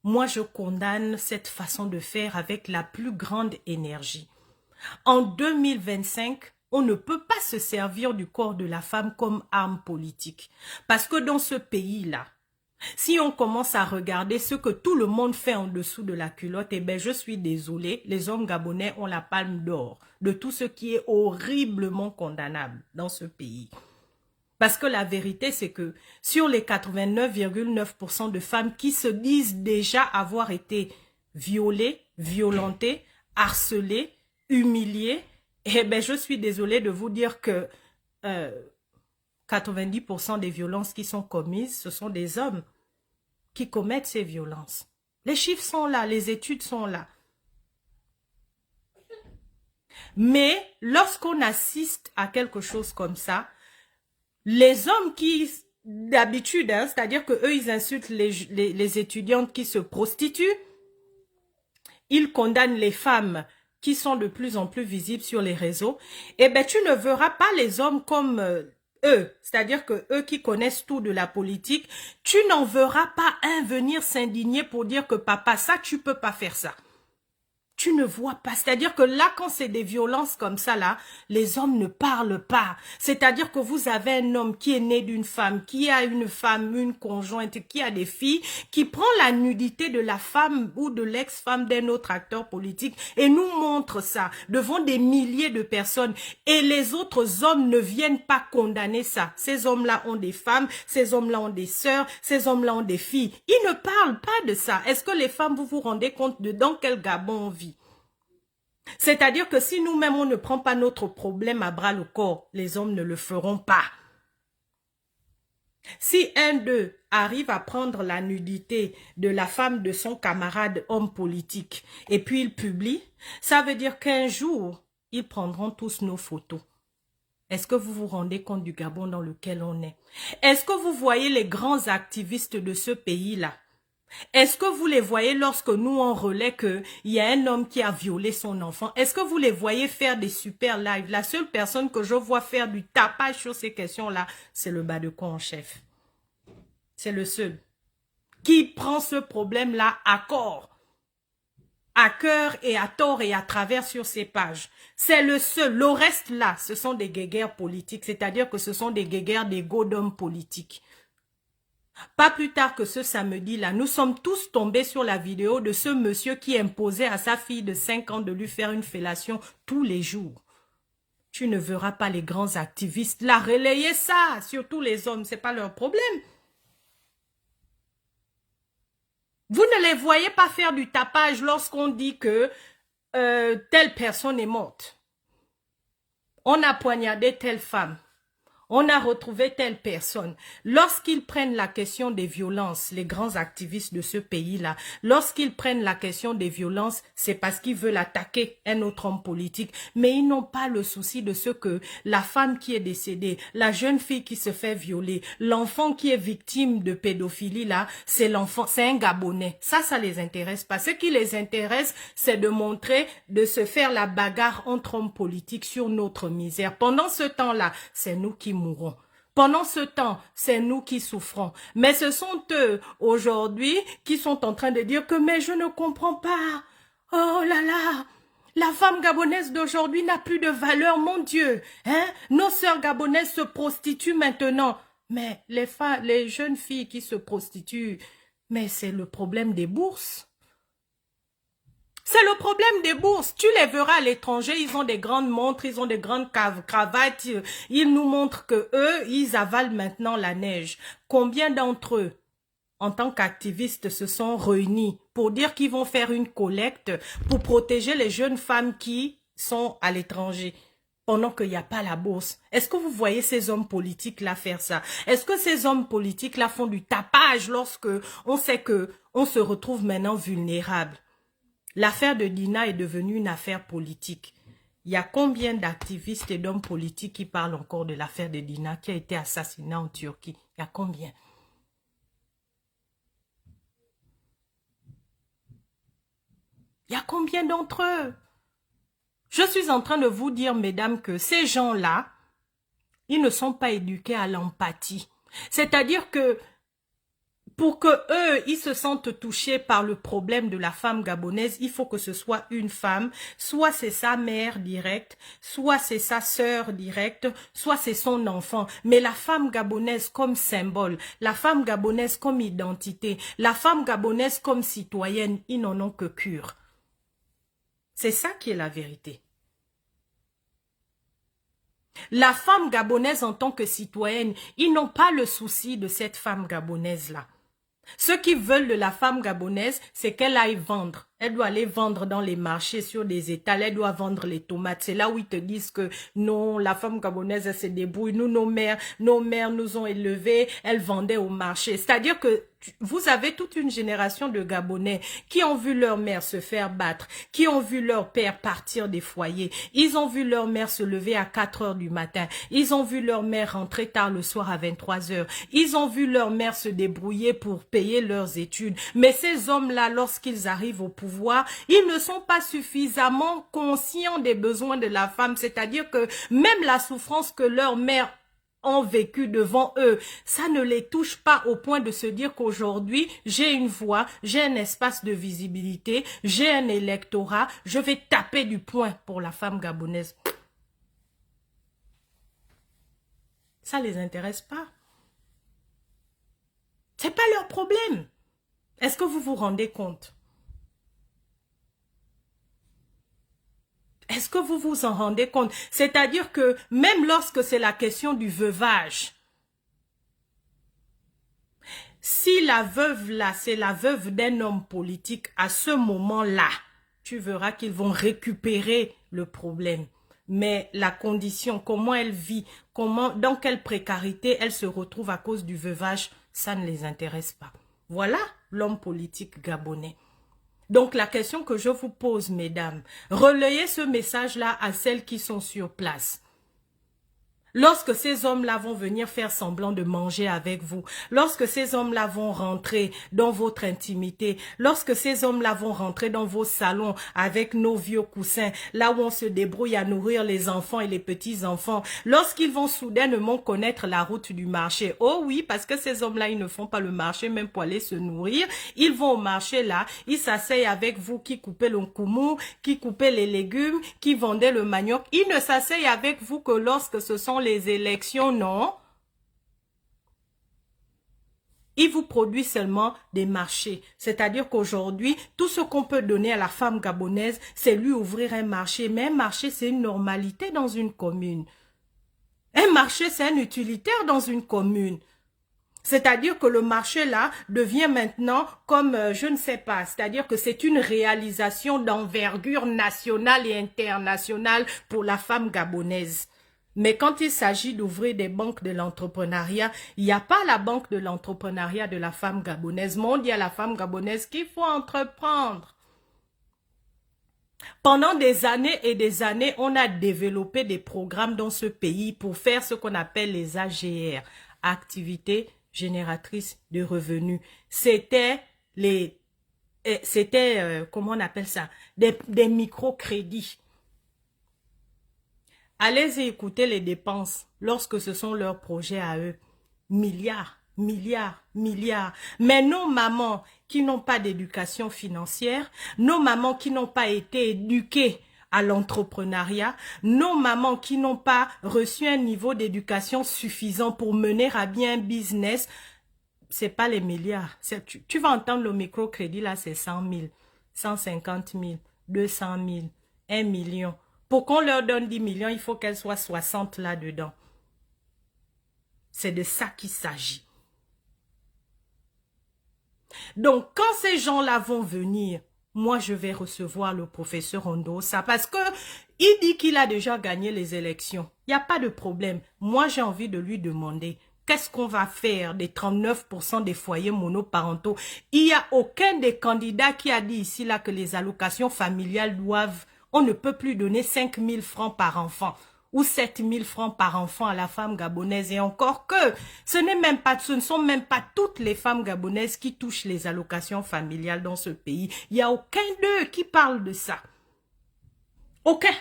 Moi, je condamne cette façon de faire avec la plus grande énergie. En 2025, on ne peut pas se servir du corps de la femme comme arme politique. Parce que dans ce pays-là, si on commence à regarder ce que tout le monde fait en dessous de la culotte, eh bien, je suis désolée, les hommes gabonais ont la palme d'or de tout ce qui est horriblement condamnable dans ce pays. Parce que la vérité, c'est que sur les 89,9% de femmes qui se disent déjà avoir été violées, violentées, harcelées, humiliées, eh bien, je suis désolée de vous dire que 90% des violences qui sont commises, ce sont des hommes qui commettent ces violences. Les chiffres sont là, les études sont là. Mais lorsqu'on assiste à quelque chose comme ça, les hommes qui, d'habitude, hein, c'est-à-dire qu'eux, ils insultent les étudiantes qui se prostituent, ils condamnent les femmes qui sont de plus en plus visibles sur les réseaux, eh bien, tu ne verras pas les hommes comme eux, c'est-à-dire que eux qui connaissent tout de la politique, tu n'en verras pas un venir s'indigner pour dire que papa, ça, tu peux pas faire ça. Tu ne vois pas. C'est-à-dire que là, quand c'est des violences comme ça, là, les hommes ne parlent pas. C'est-à-dire que vous avez un homme qui est né d'une femme, qui a une femme, une conjointe, qui a des filles, qui prend la nudité de la femme ou de l'ex-femme d'un autre acteur politique et nous montre ça devant des milliers de personnes. Et les autres hommes ne viennent pas condamner ça. Ces hommes-là ont des femmes, ces hommes-là ont des sœurs, ces hommes-là ont des filles. Ils ne parlent pas de ça. Est-ce que les femmes, vous vous rendez compte de dans quel Gabon on vit? C'est-à-dire que si nous-mêmes, on ne prend pas notre problème à bras le corps, les hommes ne le feront pas. Si un d'eux arrive à prendre la nudité de la femme de son camarade homme politique et puis il publie, ça veut dire qu'un jour, ils prendront tous nos photos. Est-ce que vous vous rendez compte du Gabon dans lequel on est? Est-ce que vous voyez les grands activistes de ce pays-là? Est-ce que vous les voyez lorsque nous on relaie qu'il y a un homme qui a violé son enfant? Est-ce que vous les voyez faire des super lives? La seule personne que je vois faire du tapage sur ces questions-là, c'est le Badeko en chef. C'est le seul qui prend ce problème-là à cœur et à tort et à travers sur ses pages. C'est le seul. Le reste là, ce sont des guéguerres politiques, c'est-à-dire que ce sont des guéguerres d'ego d'hommes politiques. Pas plus tard que ce samedi-là, nous sommes tous tombés sur la vidéo de ce monsieur qui imposait à sa fille de 5 ans de lui faire une fellation tous les jours. Tu ne verras pas les grands activistes là relayer ça, surtout les hommes, c'est pas leur problème. Vous ne les voyez pas faire du tapage lorsqu'on dit que telle personne est morte. On a poignardé telle femme. On a retrouvé telle personne. Lorsqu'ils prennent la question des violences, les grands activistes de ce pays-là, lorsqu'ils prennent la question des violences, c'est parce qu'ils veulent attaquer un autre homme politique. Mais ils n'ont pas le souci de ce que la femme qui est décédée, la jeune fille qui se fait violer, l'enfant qui est victime de pédophilie, là, c'est l'enfant, c'est un Gabonais. Ça les intéresse pas. Ce qui les intéresse, c'est de montrer, de se faire la bagarre entre hommes politiques sur notre misère. Pendant ce temps-là, c'est nous qui mourront. Pendant ce temps, c'est nous qui souffrons. Mais ce sont eux, aujourd'hui, qui sont en train de dire que « mais je ne comprends pas. Oh là là, la femme gabonaise d'aujourd'hui n'a plus de valeur, mon Dieu. Hein? Nos sœurs gabonaises se prostituent maintenant. » Mais les jeunes filles qui se prostituent, mais c'est le problème des bourses. C'est le problème des bourses. Tu les verras à l'étranger, ils ont des grandes montres, ils ont des grandes cravates. Ils nous montrent que eux, ils avalent maintenant la neige. Combien d'entre eux en tant qu'activistes, se sont réunis pour dire qu'ils vont faire une collecte pour protéger les jeunes femmes qui sont à l'étranger pendant qu'il n'y a pas la bourse. Est-ce que vous voyez ces hommes politiques-là faire ça? Est-ce que ces hommes politiques-là font du tapage lorsque on sait que on se retrouve maintenant vulnérable? L'affaire de Dina est devenue une affaire politique. Il y a combien d'activistes et d'hommes politiques qui parlent encore de l'affaire de Dina qui a été assassinée en Turquie? Il y a combien? Il y a combien d'entre eux? Je suis en train de vous dire, mesdames, que ces gens-là, ils ne sont pas éduqués à l'empathie. C'est-à-dire que pour que eux, ils se sentent touchés par le problème de la femme gabonaise, il faut que ce soit une femme, soit c'est sa mère directe, soit c'est sa sœur directe, soit c'est son enfant. Mais la femme gabonaise comme symbole, la femme gabonaise comme identité, la femme gabonaise comme citoyenne, ils n'en ont que cure. C'est ça qui est la vérité. La femme gabonaise en tant que citoyenne, ils n'ont pas le souci de cette femme gabonaise-là. Ceux qui veulent de la femme gabonaise, c'est qu'elle aille vendre. Elle doit aller vendre dans les marchés, sur des étals, elle doit vendre les tomates. C'est là où ils te disent que non, la femme gabonaise, elle se débrouille. Nous, nos mères nous ont élevés, elles vendaient au marché. C'est-à-dire que vous avez toute une génération de Gabonais qui ont vu leur mère se faire battre, qui ont vu leur père partir des foyers. Ils ont vu leur mère se lever à 4 heures du matin. Ils ont vu leur mère rentrer tard le soir à 23 heures. Ils ont vu leur mère se débrouiller pour payer leurs études. Mais ces hommes-là, lorsqu'ils arrivent au pouvoir, ils ne sont pas suffisamment conscients des besoins de la femme. C'est-à-dire que même la souffrance que leur mère ont vécu devant eux, ça ne les touche pas au point de se dire qu'aujourd'hui, j'ai une voix, j'ai un espace de visibilité, j'ai un électorat, je vais taper du poing pour la femme gabonaise. Ça les intéresse pas. C'est pas leur problème. Est-ce que vous vous rendez compte? Est-ce que vous vous en rendez compte? C'est-à-dire que même lorsque c'est la question du veuvage, si la veuve là, c'est la veuve d'un homme politique, à ce moment-là, tu verras qu'ils vont récupérer le problème. Mais la condition, comment elle vit, dans quelle précarité elle se retrouve à cause du veuvage, ça ne les intéresse pas. Voilà l'homme politique gabonais. Donc la question que je vous pose, mesdames, relayez ce message-là à celles qui sont sur place. Lorsque ces hommes-là vont venir faire semblant de manger avec vous, lorsque ces hommes-là vont rentrer dans votre intimité, lorsque ces hommes-là vont rentrer dans vos salons avec nos vieux coussins, là où on se débrouille à nourrir les enfants et les petits-enfants, lorsqu'ils vont soudainement connaître la route du marché, oh oui, parce que ces hommes-là, ils ne font pas le marché même pour aller se nourrir, ils vont au marché là, ils s'asseyent avec vous qui coupez le koumou, qui coupez les légumes, qui vendez le manioc, ils ne s'asseyent avec vous que lorsque ce sont les élections, non. Ils vous produisent seulement des marchés. C'est-à-dire qu'aujourd'hui, tout ce qu'on peut donner à la femme gabonaise, c'est lui ouvrir un marché. Mais un marché, c'est une normalité dans une commune. Un marché, c'est un utilitaire dans une commune. C'est-à-dire que le marché là devient maintenant comme, je ne sais pas, c'est-à-dire que c'est une réalisation d'envergure nationale et internationale pour la femme gabonaise. Mais quand il s'agit d'ouvrir des banques de l'entrepreneuriat, il n'y a pas la banque de l'entrepreneuriat de la femme gabonaise. Mais on dit à la femme gabonaise qu'il faut entreprendre. Pendant des années et des années, on a développé des programmes dans ce pays pour faire ce qu'on appelle les AGR, activités génératrices de revenus. C'était comment on appelle ça, des microcrédits. Allez écouter les dépenses lorsque ce sont leurs projets à eux. Milliards, milliards, milliards. Mais nos mamans qui n'ont pas d'éducation financière, nos mamans qui n'ont pas été éduquées à l'entrepreneuriat, nos mamans qui n'ont pas reçu un niveau d'éducation suffisant pour mener à bien un business, c'est pas les milliards. Tu vas entendre le microcrédit là, c'est 100 000, 150 000, 200 000, 1 million. Pour qu'on leur donne 10 millions, il faut qu'elles soient 60 là-dedans. C'est de ça qu'il s'agit. Donc, quand ces gens-là vont venir, moi, je vais recevoir le professeur Ondosa parce que il dit qu'il a déjà gagné les élections. Il n'y a pas de problème. Moi, j'ai envie de lui demander, qu'est-ce qu'on va faire des 39% des foyers monoparentaux? Il n'y a aucun des candidats qui a dit ici là que les allocations familiales doivent, on ne peut plus donner 5 000 francs par enfant ou 7 000 francs par enfant à la femme gabonaise. Et encore que ce ne sont même pas toutes les femmes gabonaises qui touchent les allocations familiales dans ce pays. Il n'y a aucun d'eux qui parle de ça. Aucun.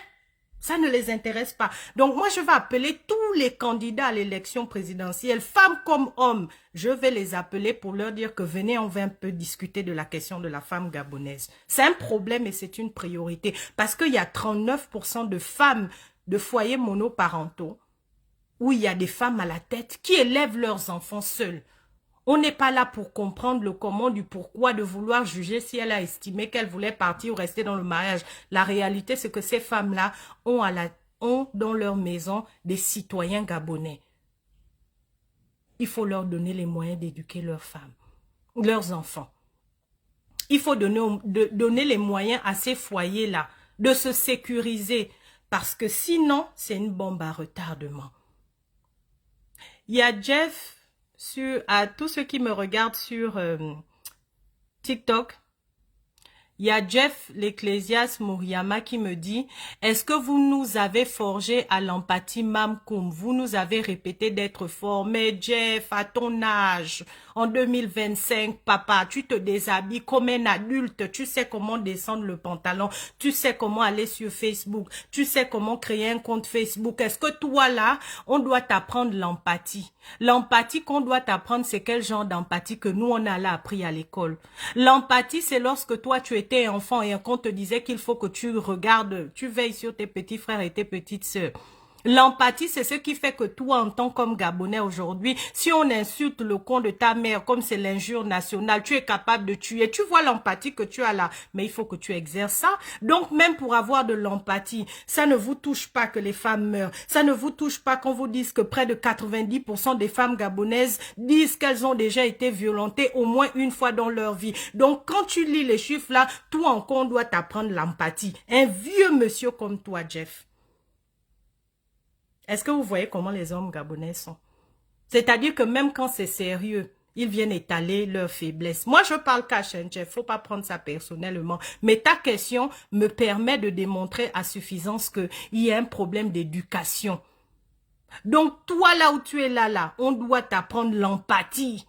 Ça ne les intéresse pas. Donc moi, je vais appeler tous les candidats à l'élection présidentielle, femmes comme hommes. Je vais les appeler pour leur dire que venez, on va un peu discuter de la question de la femme gabonaise. C'est un problème et c'est une priorité. Parce qu'il y a 39% de femmes de foyers monoparentaux où il y a des femmes à la tête qui élèvent leurs enfants seules. On n'est pas là pour comprendre le comment du pourquoi de vouloir juger si elle a estimé qu'elle voulait partir ou rester dans le mariage. La réalité, c'est que ces femmes-là ont dans leur maison des citoyens gabonais. Il faut leur donner les moyens d'éduquer leurs femmes, leurs enfants. Il faut donner les moyens à ces foyers-là de se sécuriser parce que sinon, c'est une bombe à retardement. Il y a Jeff, à tous ceux qui me regardent sur TikTok, il y a Jeff l'Ecclésias Mouriama qui me dit, est-ce que vous nous avez forgé à l'empathie, Mamkoum? Vous nous avez répété d'être fort, mais Jeff, à ton âge, en 2025, papa, tu te déshabilles comme un adulte, tu sais comment descendre le pantalon, tu sais comment aller sur Facebook, tu sais comment créer un compte Facebook. Est-ce que toi là, on doit t'apprendre l'empathie? L'empathie qu'on doit t'apprendre, c'est quel genre d'empathie que nous, on a là appris à l'école? L'empathie, c'est lorsque toi, tu étais enfant et qu'on te disait qu'il faut que tu regardes, tu veilles sur tes petits frères et tes petites sœurs. L'empathie, c'est ce qui fait que toi, en tant qu'homme gabonais aujourd'hui, si on insulte le con de ta mère comme c'est l'injure nationale, tu es capable de tuer. Tu vois l'empathie que tu as là, mais il faut que tu exerces ça. Donc, même pour avoir de l'empathie, ça ne vous touche pas que les femmes meurent. Ça ne vous touche pas qu'on vous dise que près de 90% des femmes gabonaises disent qu'elles ont déjà été violentées au moins une fois dans leur vie. Donc, quand tu lis les chiffres là, toi encore, on doit t'apprendre l'empathie. Un vieux monsieur comme toi, Jeff. Est-ce que vous voyez comment les hommes gabonais sont? C'est-à-dire que même quand c'est sérieux, ils viennent étaler leurs faiblesses. Moi, je parle cash, hein, Jeff, faut pas prendre ça personnellement. Mais ta question me permet de démontrer à suffisance qu'il y a un problème d'éducation. Donc, toi, là où tu es là, on doit t'apprendre l'empathie.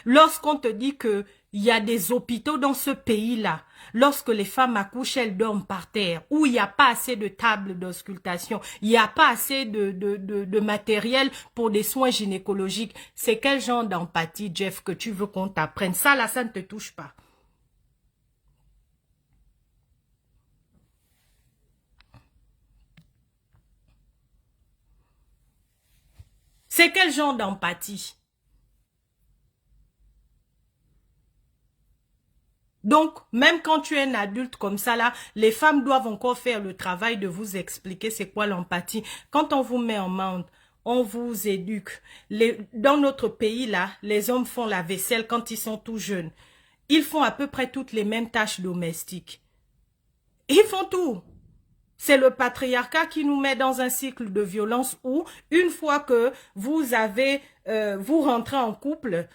Lorsqu'on te dit que il y a des hôpitaux dans ce pays-là, lorsque les femmes accouchent, elles dorment par terre, où il n'y a pas assez de tables d'auscultation, il n'y a pas assez de matériel pour des soins gynécologiques, c'est quel genre d'empathie, Jeff, que tu veux qu'on t'apprenne? Ça, là, ça ne te touche pas. C'est quel genre d'empathie? Donc, même quand tu es un adulte comme ça, là, les femmes doivent encore faire le travail de vous expliquer c'est quoi l'empathie. Quand on vous met en monde, on vous éduque. Dans notre pays, là, les hommes font la vaisselle quand ils sont tout jeunes. Ils font à peu près toutes les mêmes tâches domestiques. Ils font tout. C'est le patriarcat qui nous met dans un cycle de violence où, une fois que vous rentrez en couple,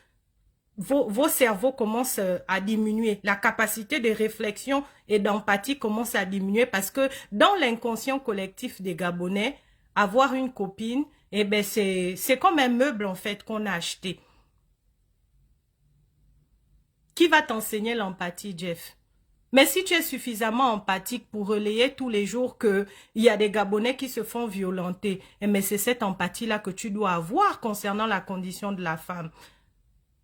vos cerveaux commencent à diminuer. La capacité de réflexion et d'empathie commence à diminuer parce que dans l'inconscient collectif des Gabonais, avoir une copine, eh ben c'est comme un meuble en fait qu'on a acheté. Qui va t'enseigner l'empathie, Jeff? Mais si tu es suffisamment empathique pour relayer tous les jours qu'il y a des Gabonais qui se font violenter, eh bien c'est cette empathie-là que tu dois avoir concernant la condition de la femme.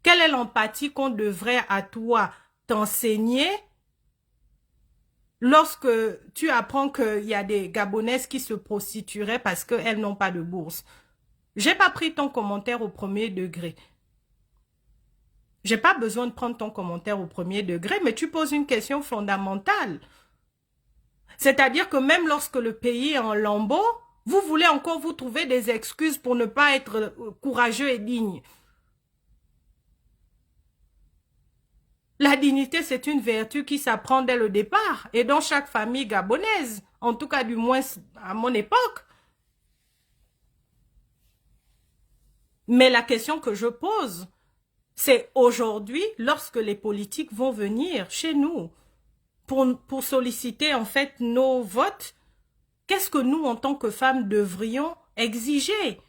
Quelle est l'empathie qu'on devrait à toi t'enseigner lorsque tu apprends qu'il y a des Gabonaises qui se prostitueraient parce qu'elles n'ont pas de bourse? J'ai pas pris ton commentaire au premier degré. J'ai pas besoin de prendre ton commentaire au premier degré, mais tu poses une question fondamentale. C'est-à-dire que même lorsque le pays est en lambeaux, vous voulez encore vous trouver des excuses pour ne pas être courageux et digne. La dignité, c'est une vertu qui s'apprend dès le départ et dans chaque famille gabonaise, en tout cas du moins à mon époque. Mais la question que je pose, c'est aujourd'hui, lorsque les politiques vont venir chez nous pour solliciter en fait nos votes, qu'est-ce que nous, en tant que femmes, devrions exiger?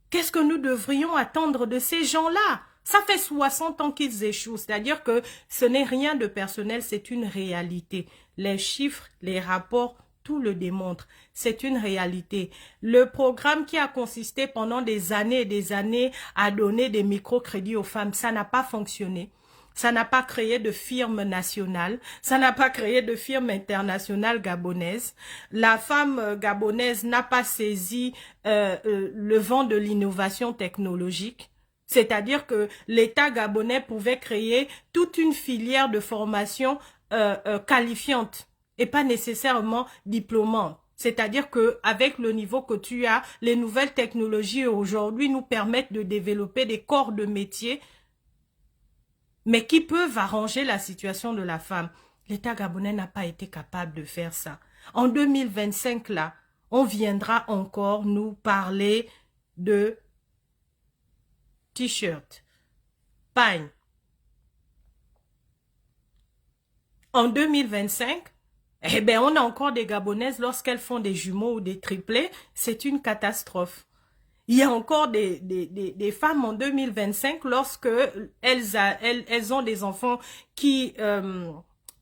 Qu'est-ce que nous devrions attendre de ces gens-là? Ça fait 60 ans qu'ils échouent, c'est-à-dire que ce n'est rien de personnel, c'est une réalité. Les chiffres, les rapports, tout le démontre. C'est une réalité. Le programme qui a consisté pendant des années et des années à donner des microcrédits aux femmes, ça n'a pas fonctionné. Ça n'a pas créé de firme nationale, ça n'a pas créé de firme internationale gabonaise. La femme gabonaise n'a pas saisi le vent de l'innovation technologique. C'est-à-dire que l'État gabonais pouvait créer toute une filière de formation qualifiante et pas nécessairement diplômante. C'est-à-dire que avec le niveau que tu as, les nouvelles technologies aujourd'hui nous permettent de développer des corps de métier mais qui peuvent arranger la situation de la femme. L'État gabonais n'a pas été capable de faire ça. En 2025, là, on viendra encore nous parler de t-shirt, pagne. En 2025, eh ben, on a encore des Gabonaises, lorsqu'elles font des jumeaux ou des triplés, c'est une catastrophe. Il y a encore des femmes en 2025 lorsque elles ont des enfants qui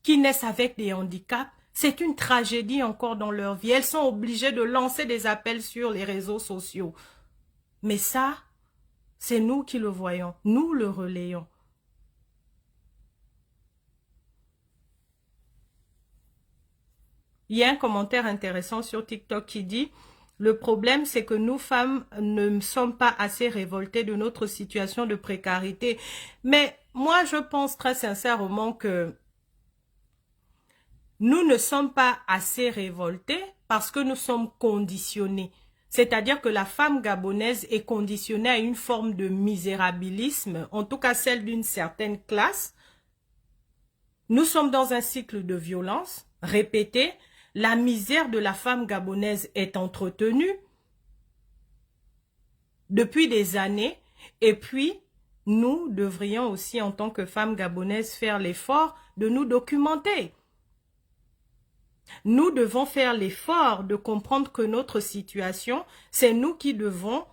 naissent avec des handicaps. C'est une tragédie encore dans leur vie. Elles sont obligées de lancer des appels sur les réseaux sociaux. Mais ça, c'est nous qui le voyons. Nous le relayons. Il y a un commentaire intéressant sur TikTok qui dit « Le problème, c'est que nous, femmes, ne sommes pas assez révoltées de notre situation de précarité. » Mais moi, je pense très sincèrement que nous ne sommes pas assez révoltées parce que nous sommes conditionnés. C'est-à-dire que la femme gabonaise est conditionnée à une forme de misérabilisme, en tout cas celle d'une certaine classe. Nous sommes dans un cycle de violence répété. La misère de la femme gabonaise est entretenue depuis des années. Et puis, nous devrions aussi, en tant que femmes gabonaises, faire l'effort de nous documenter. Nous devons faire l'effort de comprendre que notre situation, c'est nous qui devons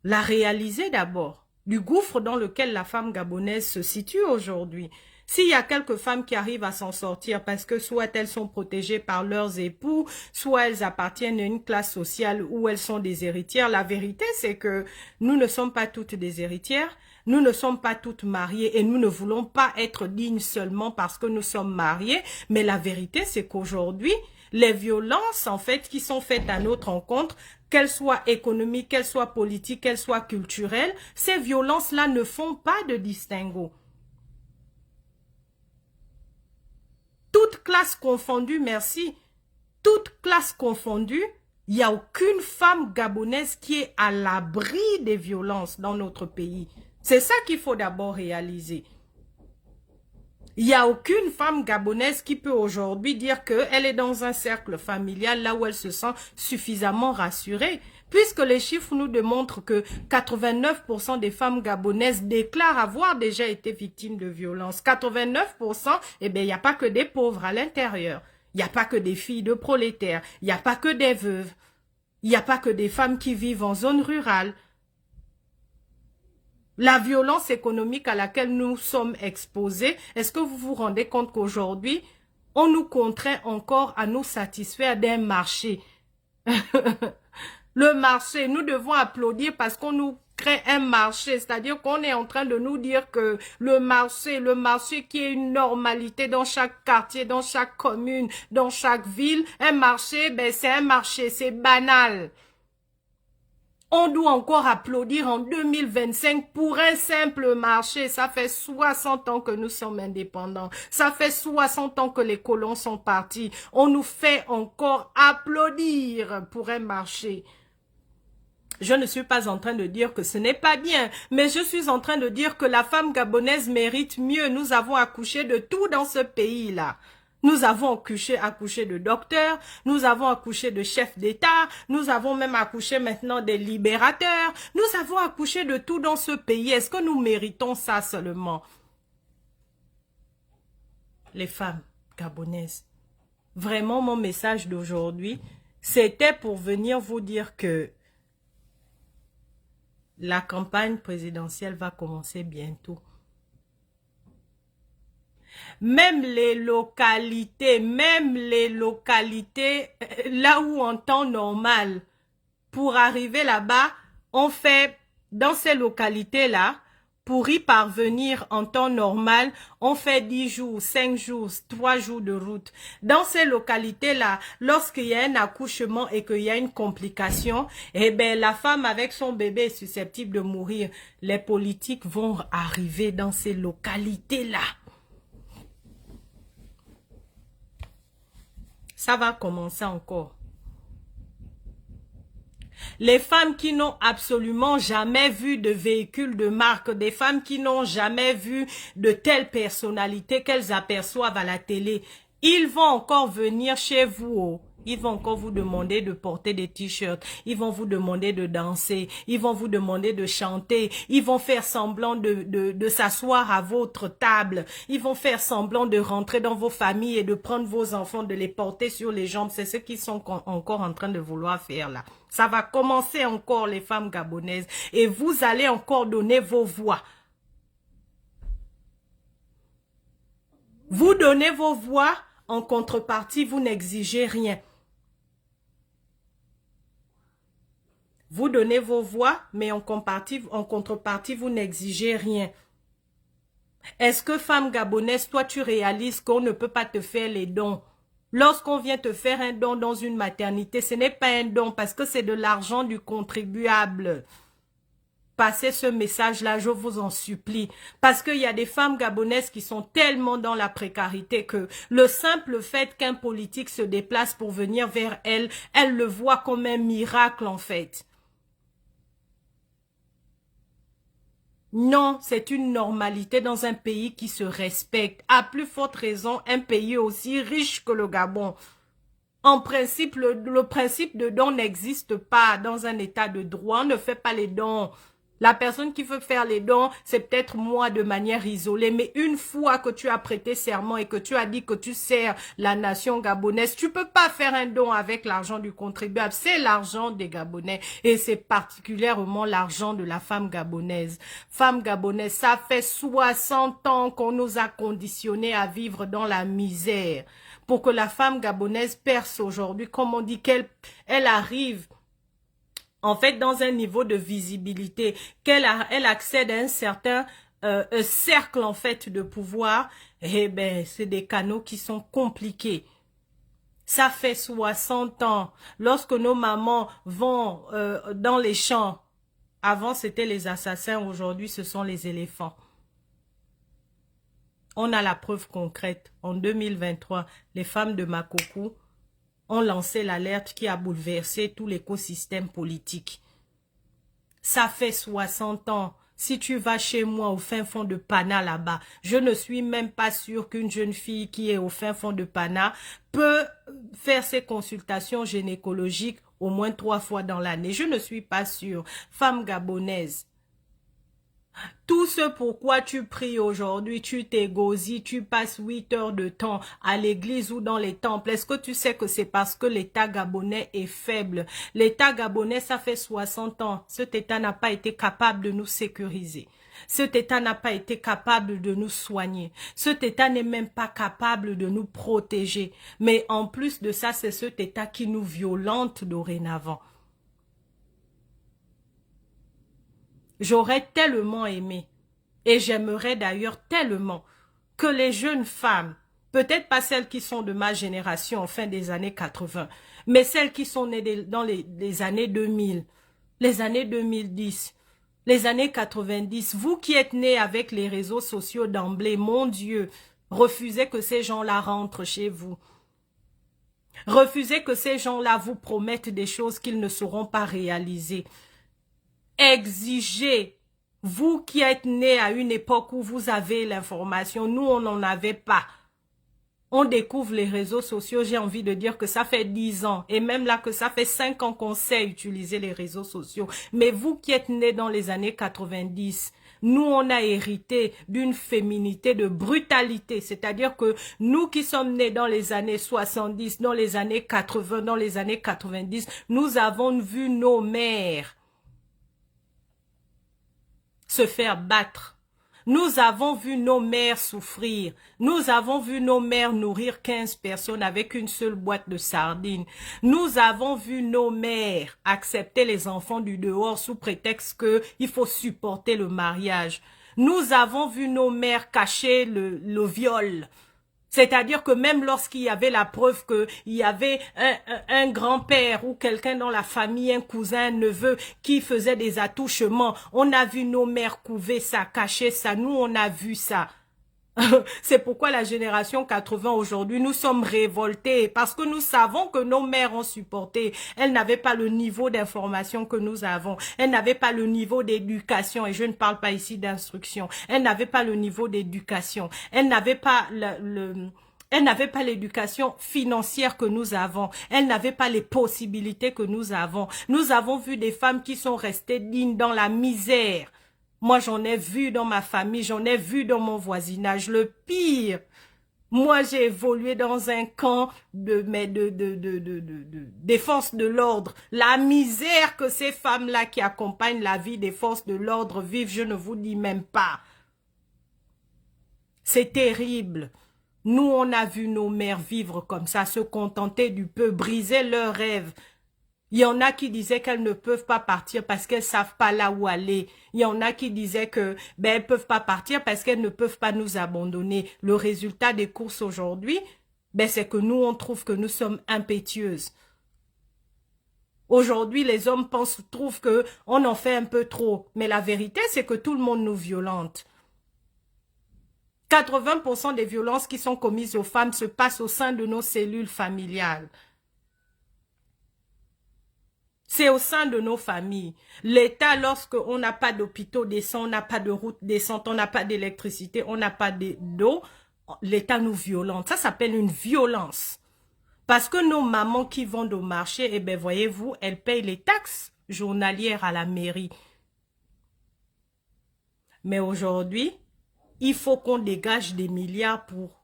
la réaliser d'abord. Du gouffre dans lequel la femme gabonaise se situe aujourd'hui. S'il y a quelques femmes qui arrivent à s'en sortir parce que soit elles sont protégées par leurs époux, soit elles appartiennent à une classe sociale où elles sont des héritières, la vérité c'est que nous ne sommes pas toutes des héritières, nous ne sommes pas toutes mariées et nous ne voulons pas être dignes seulement parce que nous sommes mariées, mais la vérité c'est qu'aujourd'hui, les violences en fait qui sont faites à notre encontre, qu'elles soient économiques, qu'elles soient politiques, qu'elles soient culturelles, ces violences-là ne font pas de distinguo. Toute classe confondue, merci, toute classe confondue, il n'y a aucune femme gabonaise qui est à l'abri des violences dans notre pays. C'est ça qu'il faut d'abord réaliser. Il n'y a aucune femme gabonaise qui peut aujourd'hui dire qu'elle est dans un cercle familial là où elle se sent suffisamment rassurée. Puisque les chiffres nous démontrent que 89% des femmes gabonaises déclarent avoir déjà été victimes de violences. 89%, eh bien, il n'y a pas que des pauvres à l'intérieur. Il n'y a pas que des filles de prolétaires. Il n'y a pas que des veuves. Il n'y a pas que des femmes qui vivent en zone rurale. La violence économique à laquelle nous sommes exposés, est-ce que vous vous rendez compte qu'aujourd'hui, on nous contraint encore à nous satisfaire d'un marché? Le marché, nous devons applaudir parce qu'on nous crée un marché, c'est-à-dire qu'on est en train de nous dire que le marché qui est une normalité dans chaque quartier, dans chaque commune, dans chaque ville, un marché, ben c'est un marché, c'est banal. On doit encore applaudir en 2025 pour un simple marché. Ça fait 60 ans que nous sommes indépendants. Ça fait 60 ans que les colons sont partis. On nous fait encore applaudir pour un marché. Je ne suis pas en train de dire que ce n'est pas bien, mais je suis en train de dire que la femme gabonaise mérite mieux. Nous avons accouché de tout dans ce pays-là. Nous avons accouché de docteurs, nous avons accouché de chefs d'État, nous avons même accouché maintenant des libérateurs, nous avons accouché de tout dans ce pays. Est-ce que nous méritons ça seulement? Les femmes gabonaises. Vraiment, mon message d'aujourd'hui, c'était pour venir vous dire que la campagne présidentielle va commencer bientôt. Même les localités, là où en temps normal, pour arriver là-bas, on fait, dans ces localités-là, pour y parvenir en temps normal, on fait 10 jours, 5 jours, 3 jours de route. Dans ces localités-là, lorsqu'il y a un accouchement et qu'il y a une complication, eh ben, la femme avec son bébé est susceptible de mourir. Les politiques vont arriver dans ces localités-là. Ça va commencer encore. Les femmes qui n'ont absolument jamais vu de véhicule de marque, des femmes qui n'ont jamais vu de telles personnalités qu'elles aperçoivent à la télé, ils vont encore venir chez vous. Ils vont encore vous demander de porter des t-shirts. Ils vont vous demander de danser. Ils vont vous demander de chanter. Ils vont faire semblant de s'asseoir à votre table. Ils vont faire semblant de rentrer dans vos familles et de prendre vos enfants, de les porter sur les jambes. C'est ce qu'ils sont encore en train de vouloir faire là. Ça va commencer encore, les femmes gabonaises. Et vous allez encore donner vos voix. Vous donnez vos voix, en contrepartie, vous n'exigez rien. Vous donnez vos voix, mais en contrepartie, vous n'exigez rien. Est-ce que, femme gabonaise, toi, tu réalises qu'on ne peut pas te faire les dons? Lorsqu'on vient te faire un don dans une maternité, ce n'est pas un don parce que c'est de l'argent du contribuable. Passez ce message-là, je vous en supplie. Parce qu'il y a des femmes gabonaises qui sont tellement dans la précarité que le simple fait qu'un politique se déplace pour venir vers elles, elles le voient comme un miracle en fait. Non, c'est une normalité dans un pays qui se respecte. À plus forte raison, un pays aussi riche que le Gabon. En principe, le principe de don n'existe pas dans un état de droit. On ne fait pas les dons. La personne qui veut faire les dons, c'est peut-être moi de manière isolée. Mais une fois que tu as prêté serment et que tu as dit que tu sers la nation gabonaise, tu peux pas faire un don avec l'argent du contribuable. C'est l'argent des Gabonais. Et c'est particulièrement l'argent de la femme gabonaise. Femme gabonaise, ça fait 60 ans qu'on nous a conditionnés à vivre dans la misère. Pour que la femme gabonaise perce aujourd'hui, comme on dit qu'elle arrive en fait dans un niveau de visibilité, elle accède à un certain cercle en fait de pouvoir, eh ben c'est des canaux qui sont compliqués. Ça fait 60 ans. Lorsque nos mamans vont dans les champs, avant c'était les assassins, aujourd'hui ce sont les éléphants. On a la preuve concrète. En 2023, les femmes de Makokou ont lancé l'alerte qui a bouleversé tout l'écosystème politique. Ça fait 60 ans. Si tu vas chez moi au fin fond de Pana là-bas, je ne suis même pas sûre qu'une jeune fille qui est au fin fond de Pana peut faire ses consultations gynécologiques au moins 3 fois dans l'année. Je ne suis pas sûre. Femme gabonaise. Tout ce pourquoi tu pries aujourd'hui, tu t'égosies, tu passes 8 heures de temps à l'église ou dans les temples. Est-ce que tu sais que c'est parce que l'État gabonais est faible? L'État gabonais, ça fait 60 ans. Cet État n'a pas été capable de nous sécuriser. Cet État n'a pas été capable de nous soigner. Cet État n'est même pas capable de nous protéger. Mais en plus de ça, c'est cet État qui nous violente dorénavant. J'aurais tellement aimé, et j'aimerais d'ailleurs tellement, que les jeunes femmes, peut-être pas celles qui sont de ma génération en fin des années 80, mais celles qui sont nées dans les années 2000, les années 2010, les années 90, vous qui êtes nés avec les réseaux sociaux d'emblée, mon Dieu, refusez que ces gens-là rentrent chez vous. Refusez que ces gens-là vous promettent des choses qu'ils ne sauront pas réaliser. Exigez. Vous qui êtes nés à une époque où vous avez l'information, nous, on n'en avait pas. On découvre les réseaux sociaux, j'ai envie de dire que ça fait 10 ans, et même là que ça fait 5 ans qu'on sait utiliser les réseaux sociaux. Mais vous qui êtes nés dans les années 90, nous, on a hérité d'une féminité, de brutalité. C'est-à-dire que nous qui sommes nés dans les années 70, dans les années 80, dans les années 90, nous avons vu nos mères se faire battre. Nous avons vu nos mères souffrir. Nous avons vu nos mères nourrir 15 personnes avec une seule boîte de sardines. Nous avons vu nos mères accepter les enfants du dehors sous prétexte qu'il faut supporter le mariage. Nous avons vu nos mères cacher le viol. C'est-à-dire que même lorsqu'il y avait la preuve qu'il y avait un grand-père ou quelqu'un dans la famille, un cousin, un neveu qui faisait des attouchements, on a vu nos mères couver ça, cacher ça, nous on a vu ça. C'est pourquoi la génération 80 aujourd'hui, nous sommes révoltés parce que nous savons que nos mères ont supporté. Elles n'avaient pas le niveau d'information que nous avons. Elles n'avaient pas le niveau d'éducation et je ne parle pas ici d'instruction. Elles n'avaient pas le niveau d'éducation. Elles n'avaient pas elles n'avaient pas l'éducation financière que nous avons. Elles n'avaient pas les possibilités que nous avons. Nous avons vu des femmes qui sont restées dignes dans la misère. Moi, j'en ai vu dans ma famille, j'en ai vu dans mon voisinage. Le pire, moi, j'ai évolué dans un camp de forces de l'ordre. La misère que ces femmes-là qui accompagnent la vie des forces de l'ordre vivent, je ne vous dis même pas. C'est terrible. Nous, on a vu nos mères vivre comme ça, se contenter du peu, briser leurs rêves. Il y en a qui disaient qu'elles ne peuvent pas partir parce qu'elles savent pas là où aller. Il y en a qui disaient que elles peuvent pas partir parce qu'elles ne peuvent pas nous abandonner. Le résultat des courses aujourd'hui, c'est que nous, on trouve que nous sommes impétueuses. Aujourd'hui, les hommes trouvent que on en fait un peu trop. Mais la vérité, c'est que tout le monde nous violente. 80% des violences qui sont commises aux femmes se passent au sein de nos cellules familiales. C'est au sein de nos familles. L'État, lorsqu'on n'a pas d'hôpitaux décents, on n'a pas de routes décentes, on n'a pas d'électricité, on n'a pas d'eau, l'État nous violente. Ça s'appelle une violence. Parce que nos mamans qui vendent au marché, voyez-vous, elles payent les taxes journalières à la mairie. Mais aujourd'hui, il faut qu'on dégage des milliards pour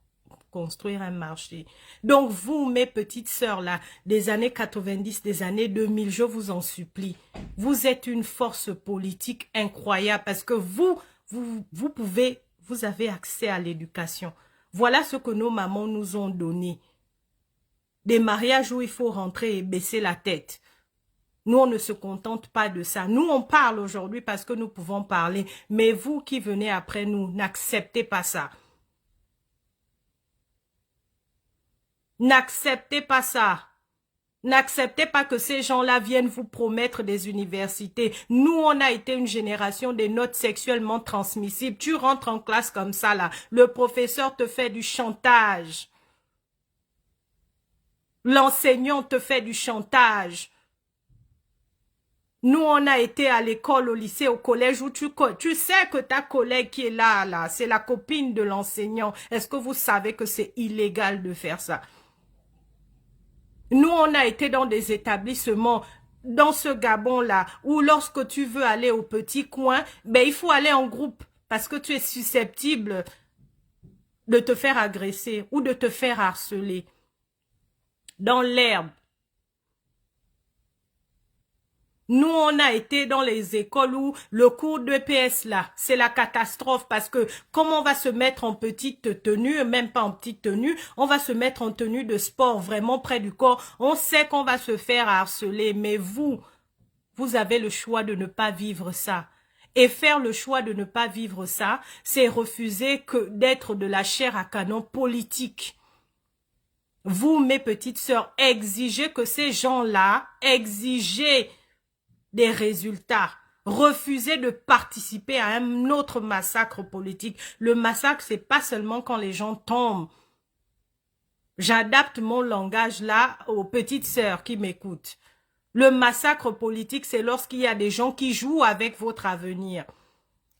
construire un marché. Donc vous, mes petites sœurs là, des années 90, des années 2000, je vous en supplie, vous êtes une force politique incroyable parce que vous avez accès à l'éducation. Voilà ce que nos mamans nous ont donné. Des mariages où il faut rentrer et baisser la tête. Nous, on ne se contente pas de ça. Nous, on parle aujourd'hui parce que nous pouvons parler. Mais vous qui venez après nous, n'acceptez pas ça. N'acceptez pas ça. N'acceptez pas que ces gens-là viennent vous promettre des universités. Nous, on a été une génération des notes sexuellement transmissibles. Tu rentres en classe comme ça, là. Le professeur te fait du chantage. L'enseignant te fait du chantage. Nous, on a été à l'école, au lycée, au collège, où tu sais que ta collègue qui est là, c'est la copine de l'enseignant. Est-ce que vous savez que c'est illégal de faire ça? Nous, on a été dans des établissements, dans ce Gabon-là, où lorsque tu veux aller au petit coin, il faut aller en groupe, parce que tu es susceptible de te faire agresser ou de te faire harceler. Dans l'herbe. Nous, on a été dans les écoles où le cours d'EPS là, c'est la catastrophe parce que comme on va se mettre en petite tenue, même pas en petite tenue, on va se mettre en tenue de sport vraiment près du corps. On sait qu'on va se faire harceler, mais vous avez le choix de ne pas vivre ça. Et faire le choix de ne pas vivre ça, c'est refuser que d'être de la chair à canon politique. Vous, mes petites sœurs, exigez que ces gens-là, exigez des résultats. Refusez de participer à un autre massacre politique. Le massacre, c'est pas seulement quand les gens tombent. J'adapte mon langage là aux petites sœurs qui m'écoutent. Le massacre politique, c'est lorsqu'il y a des gens qui jouent avec votre avenir.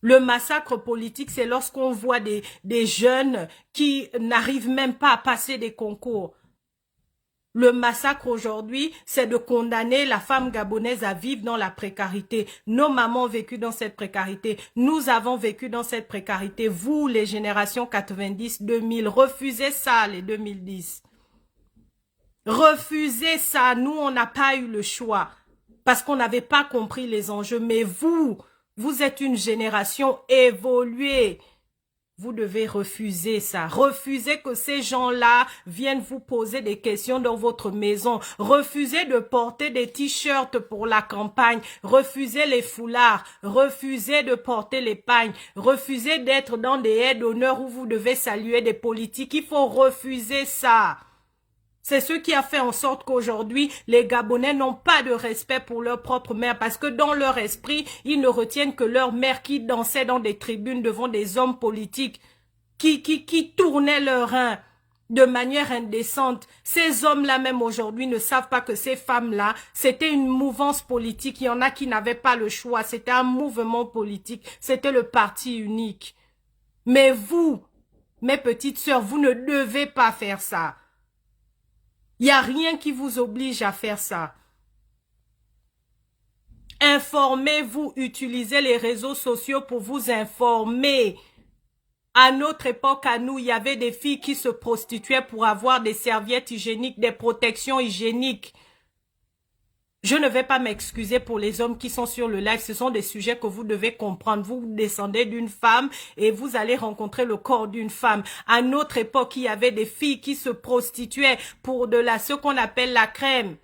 Le massacre politique, c'est lorsqu'on voit des jeunes qui n'arrivent même pas à passer des concours. Le massacre aujourd'hui, c'est de condamner la femme gabonaise à vivre dans la précarité. Nos mamans ont vécu dans cette précarité. Nous avons vécu dans cette précarité. Vous, les générations 90, 2000, refusez ça, les 2010. Refusez ça. Nous, on n'a pas eu le choix parce qu'on n'avait pas compris les enjeux. Mais vous êtes une génération évoluée. Vous devez refuser ça. Refusez que ces gens-là viennent vous poser des questions dans votre maison. Refusez de porter des t-shirts pour la campagne. Refusez les foulards. Refusez de porter les pagnes. Refusez d'être dans des haies d'honneur où vous devez saluer des politiques. Il faut refuser ça. C'est ce qui a fait en sorte qu'aujourd'hui, les Gabonais n'ont pas de respect pour leur propre mère parce que dans leur esprit, ils ne retiennent que leur mère qui dansait dans des tribunes devant des hommes politiques, qui tournaient leurs reins de manière indécente. Ces hommes-là même aujourd'hui ne savent pas que ces femmes-là, c'était une mouvance politique. Il y en a qui n'avaient pas le choix. C'était un mouvement politique. C'était le parti unique. Mais vous, mes petites sœurs, vous ne devez pas faire ça. Il n'y a rien qui vous oblige à faire ça. Informez-vous, utilisez les réseaux sociaux pour vous informer. À notre époque, à nous, il y avait des filles qui se prostituaient pour avoir des serviettes hygiéniques, des protections hygiéniques. Je ne vais pas m'excuser pour les hommes qui sont sur le live. Ce sont des sujets que vous devez comprendre. Vous descendez d'une femme et vous allez rencontrer le corps d'une femme. À notre époque, il y avait des filles qui se prostituaient pour ce qu'on appelle la crème.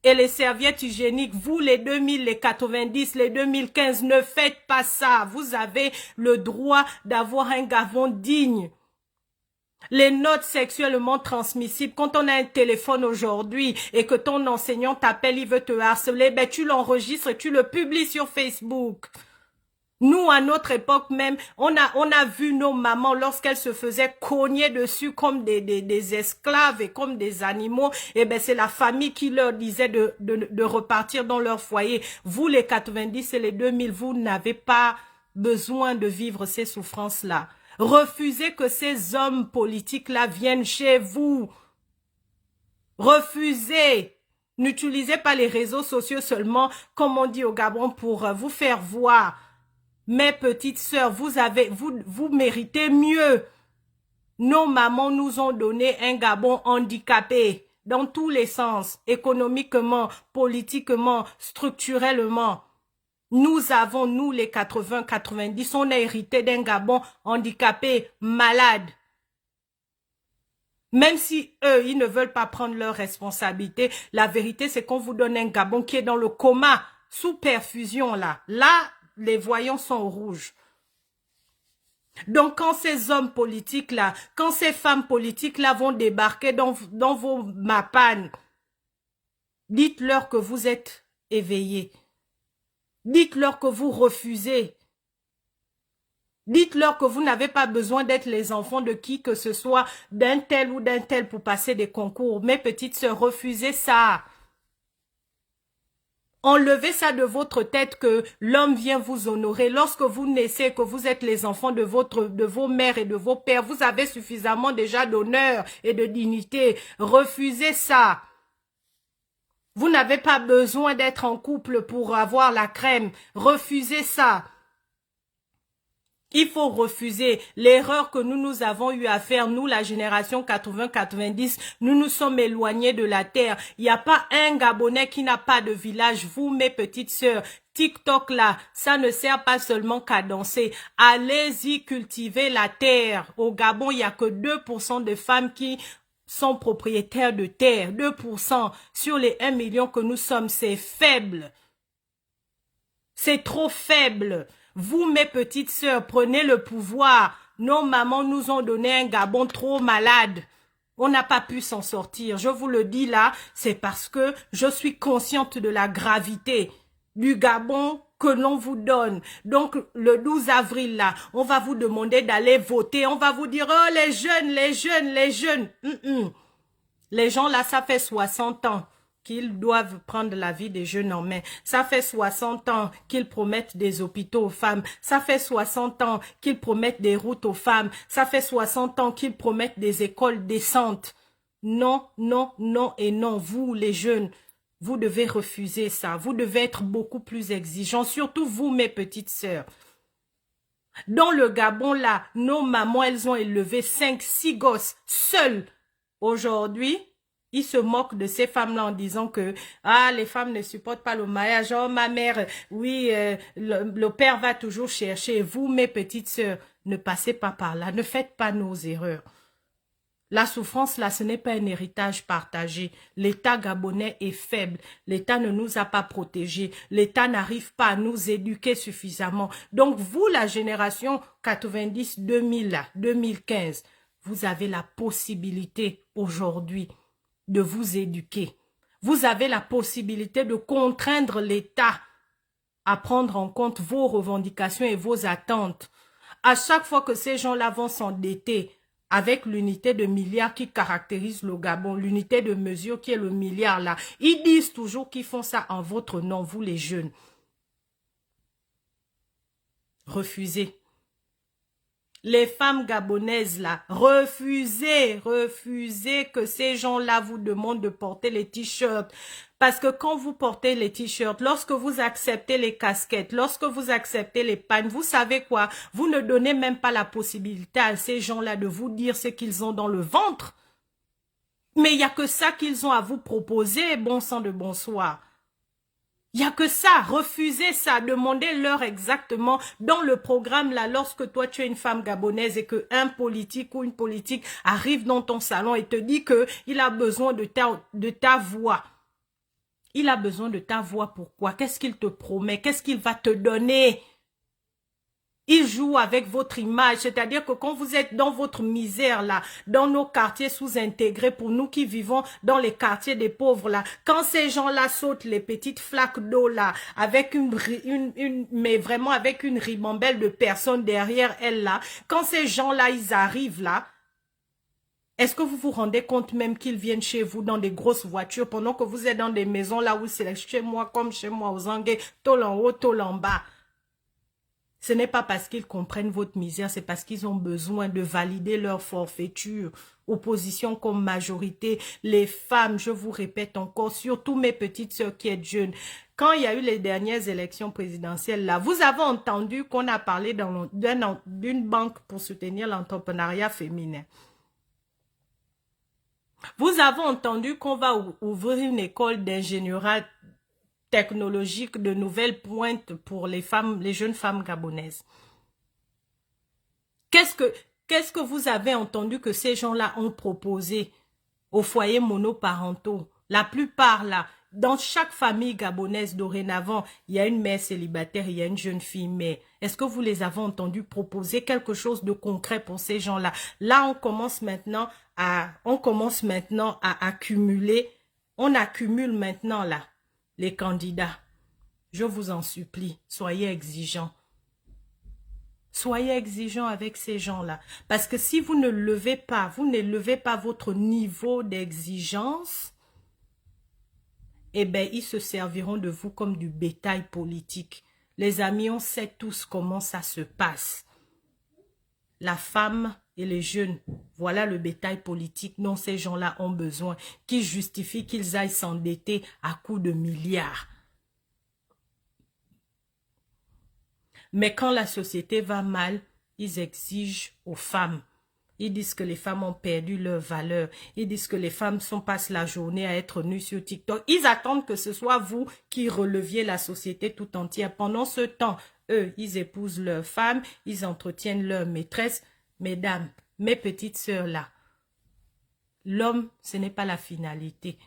Et les serviettes hygiéniques, vous les 2000, les 90, les 2015, ne faites pas ça. Vous avez le droit d'avoir un Gabon digne. Les notes sexuellement transmissibles, quand on a un téléphone aujourd'hui et que ton enseignant t'appelle, il veut te harceler, ben tu l'enregistres et tu le publies sur Facebook. Nous, à notre époque même, on a vu nos mamans lorsqu'elles se faisaient cogner dessus comme des esclaves et comme des animaux. Et ben c'est la famille qui leur disait de repartir dans leur foyer. Vous, les 90 et les 2000, vous n'avez pas besoin de vivre ces souffrances-là. Refusez que ces hommes politiques-là viennent chez vous. Refusez. N'utilisez pas les réseaux sociaux seulement, comme on dit au Gabon, pour vous faire voir. Mes petites sœurs, vous méritez mieux. Nos mamans nous ont donné un Gabon handicapé dans tous les sens, économiquement, politiquement, structurellement. Nous avons, nous les 80, 90, on a hérité d'un Gabon handicapé, malade. Même si eux, ils ne veulent pas prendre leurs responsabilités, la vérité c'est qu'on vous donne un Gabon qui est dans le coma, sous perfusion là. Là, les voyants sont rouges. Donc quand ces hommes politiques là, quand ces femmes politiques là vont débarquer dans vos mapanes, dites-leur que vous êtes éveillés. Dites-leur que vous refusez. Dites-leur que vous n'avez pas besoin d'être les enfants de qui que ce soit, d'un tel ou d'un tel pour passer des concours. Mes petites sœurs, refusez ça. Enlevez ça de votre tête que l'homme vient vous honorer. Lorsque vous naissez, que vous êtes les enfants de vos mères et de vos pères, vous avez suffisamment déjà d'honneur et de dignité. Refusez ça. Vous n'avez pas besoin d'être en couple pour avoir la crème. Refusez ça. Il faut refuser l'erreur que nous avons eu à faire, nous, la génération 80-90. Nous nous sommes éloignés de la terre. Il n'y a pas un Gabonais qui n'a pas de village. Vous, mes petites sœurs, TikTok là, ça ne sert pas seulement qu'à danser. Allez-y cultiver la terre. Au Gabon, il n'y a que 2% de femmes qui sont propriétaires de terre. 2% sur les 1 million que nous sommes, c'est faible. C'est trop faible. Vous, mes petites sœurs, prenez le pouvoir. Nos mamans nous ont donné un Gabon trop malade. On n'a pas pu s'en sortir. Je vous le dis là, c'est parce que je suis consciente de la gravité du Gabon que l'on vous donne. Donc, le 12 avril, là, on va vous demander d'aller voter. On va vous dire, oh, les jeunes, les jeunes, les jeunes. Les gens, là, ça fait 60 ans. qu'ils doivent prendre la vie des jeunes en main. Ça fait 60 ans qu'ils promettent des hôpitaux aux femmes. Ça fait 60 ans qu'ils promettent des routes aux femmes. Ça fait 60 ans qu'ils promettent des écoles décentes. Non, non, non et non. Vous, les jeunes, vous devez refuser ça. Vous devez être beaucoup plus exigeants. Surtout vous, mes petites sœurs. Dans le Gabon, là, nos mamans, elles ont élevé 5, 6 gosses seules. Aujourd'hui, ils se moquent de ces femmes-là en disant que les femmes ne supportent pas le mariage. Oh, ma mère, oui, le père va toujours chercher. Vous, mes petites sœurs, ne passez pas par là. Ne faites pas nos erreurs. La souffrance, là, ce n'est pas un héritage partagé. L'État gabonais est faible. L'État ne nous a pas protégés. L'État n'arrive pas à nous éduquer suffisamment. Donc, vous, la génération 90, 2000, 2015, vous avez la possibilité aujourd'hui de vous éduquer. Vous avez la possibilité de contraindre l'État à prendre en compte vos revendications et vos attentes. À chaque fois que ces gens-là vont s'endetter avec l'unité de milliard qui caractérise le Gabon, l'unité de mesure qui est le milliard là, ils disent toujours qu'ils font ça en votre nom, vous les jeunes. Refusez. Les femmes gabonaises là, refusez que ces gens-là vous demandent de porter les t-shirts. Parce que quand vous portez les t-shirts, lorsque vous acceptez les casquettes, lorsque vous acceptez les pagnes, vous savez quoi? Vous ne donnez même pas la possibilité à ces gens-là de vous dire ce qu'ils ont dans le ventre. Mais il n'y a que ça qu'ils ont à vous proposer, bon sang de bonsoir. Il n'y a que ça, refusez ça, demandez-leur exactement dans le programme là, lorsque toi tu es une femme gabonaise et qu'un politique ou une politique arrive dans ton salon et te dit qu'il a besoin de ta voix. Il a besoin de ta voix, pourquoi? Qu'est-ce qu'il te promet? Qu'est-ce qu'il va te donner? Il joue avec votre image, c'est-à-dire que quand vous êtes dans votre misère là, dans nos quartiers sous-intégrés, pour nous qui vivons dans les quartiers des pauvres là, quand ces gens-là sautent les petites flaques d'eau là, avec mais vraiment avec une ribambelle de personnes derrière elles là, quand ces gens-là ils arrivent là, est-ce que vous vous rendez compte même qu'ils viennent chez vous dans des grosses voitures pendant que vous êtes dans des maisons là où c'est chez moi comme chez moi aux Anguais, tôle en haut, tôle en bas? Ce n'est pas parce qu'ils comprennent votre misère, c'est parce qu'ils ont besoin de valider leur forfaiture. Opposition comme majorité, les femmes, je vous répète encore, surtout mes petites sœurs qui êtes jeunes. Quand il y a eu les dernières élections présidentielles, là, vous avez entendu qu'on a parlé d'une banque pour soutenir l'entrepreneuriat féminin. Vous avez entendu qu'on va ouvrir une école d'ingénierie technologique de nouvelles pointes pour les femmes, les jeunes femmes gabonaises. Qu'est-ce que vous avez entendu que ces gens-là ont proposé aux foyers monoparentaux? La plupart là, dans chaque famille gabonaise dorénavant, il y a une mère célibataire, il y a une jeune fille mère. Est-ce que vous les avez entendus proposer quelque chose de concret pour ces gens-là? Là, on commence maintenant à accumuler. On accumule maintenant là les candidats. Je vous en supplie, soyez exigeants. Soyez exigeants avec ces gens-là. Parce que si vous ne levez pas, vous n'élevez pas votre niveau d'exigence, eh bien, ils se serviront de vous comme du bétail politique. Les amis, on sait tous comment ça se passe. La femme et les jeunes, voilà le bétail politique dont ces gens-là ont besoin, qui justifie qu'ils aillent s'endetter à coups de milliards. Mais quand la société va mal, ils exigent aux femmes. Ils disent que les femmes ont perdu leur valeur. Ils disent que les femmes passent la journée à être nues sur TikTok. Ils attendent que ce soit vous qui releviez la société tout entière. Pendant ce temps, eux, ils épousent leurs femmes, ils entretiennent leurs maîtresses. Mesdames, mes petites sœurs là, l'homme, ce n'est pas la finalité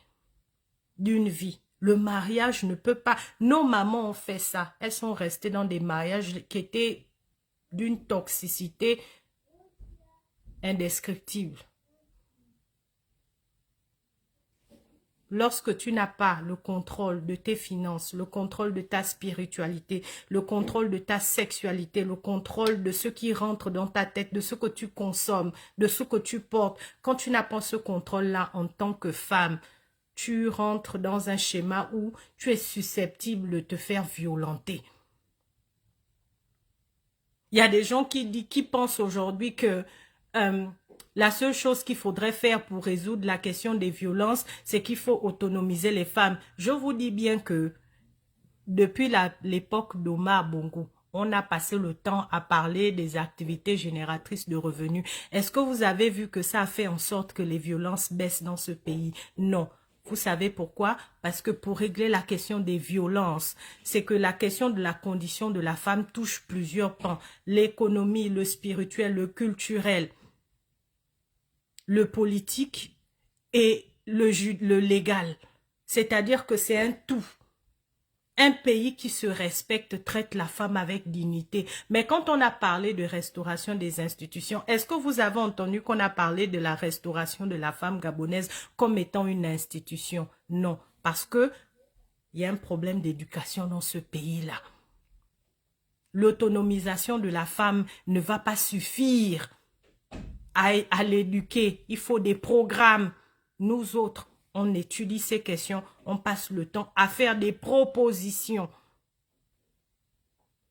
d'une vie. Le mariage ne peut pas... Nos mamans ont fait ça. Elles sont restées dans des mariages qui étaient d'une toxicité indescriptible. Lorsque tu n'as pas le contrôle de tes finances, le contrôle de ta spiritualité, le contrôle de ta sexualité, le contrôle de ce qui rentre dans ta tête, de ce que tu consommes, de ce que tu portes, quand tu n'as pas ce contrôle-là en tant que femme, tu rentres dans un schéma où tu es susceptible de te faire violenter. Il y a des gens qui pensent aujourd'hui que la seule chose qu'il faudrait faire pour résoudre la question des violences, c'est qu'il faut autonomiser les femmes. Je vous dis bien que depuis l'époque d'Omar Bongo, on a passé le temps à parler des activités génératrices de revenus. Est-ce que vous avez vu que ça a fait en sorte que les violences baissent dans ce pays? Non. Vous savez pourquoi? Parce que pour régler la question des violences, c'est que la question de la condition de la femme touche plusieurs pans. L'économie, le spirituel, le culturel, le politique et le légal. C'est-à-dire que c'est un tout. Un pays qui se respecte traite la femme avec dignité. Mais quand on a parlé de restauration des institutions, est-ce que vous avez entendu qu'on a parlé de la restauration de la femme gabonaise comme étant une institution? Non, parce que il y a un problème d'éducation dans ce pays-là. L'autonomisation de la femme ne va pas suffire à l'éduquer. Il faut des programmes. Nous autres, on étudie ces questions, on passe le temps à faire des propositions.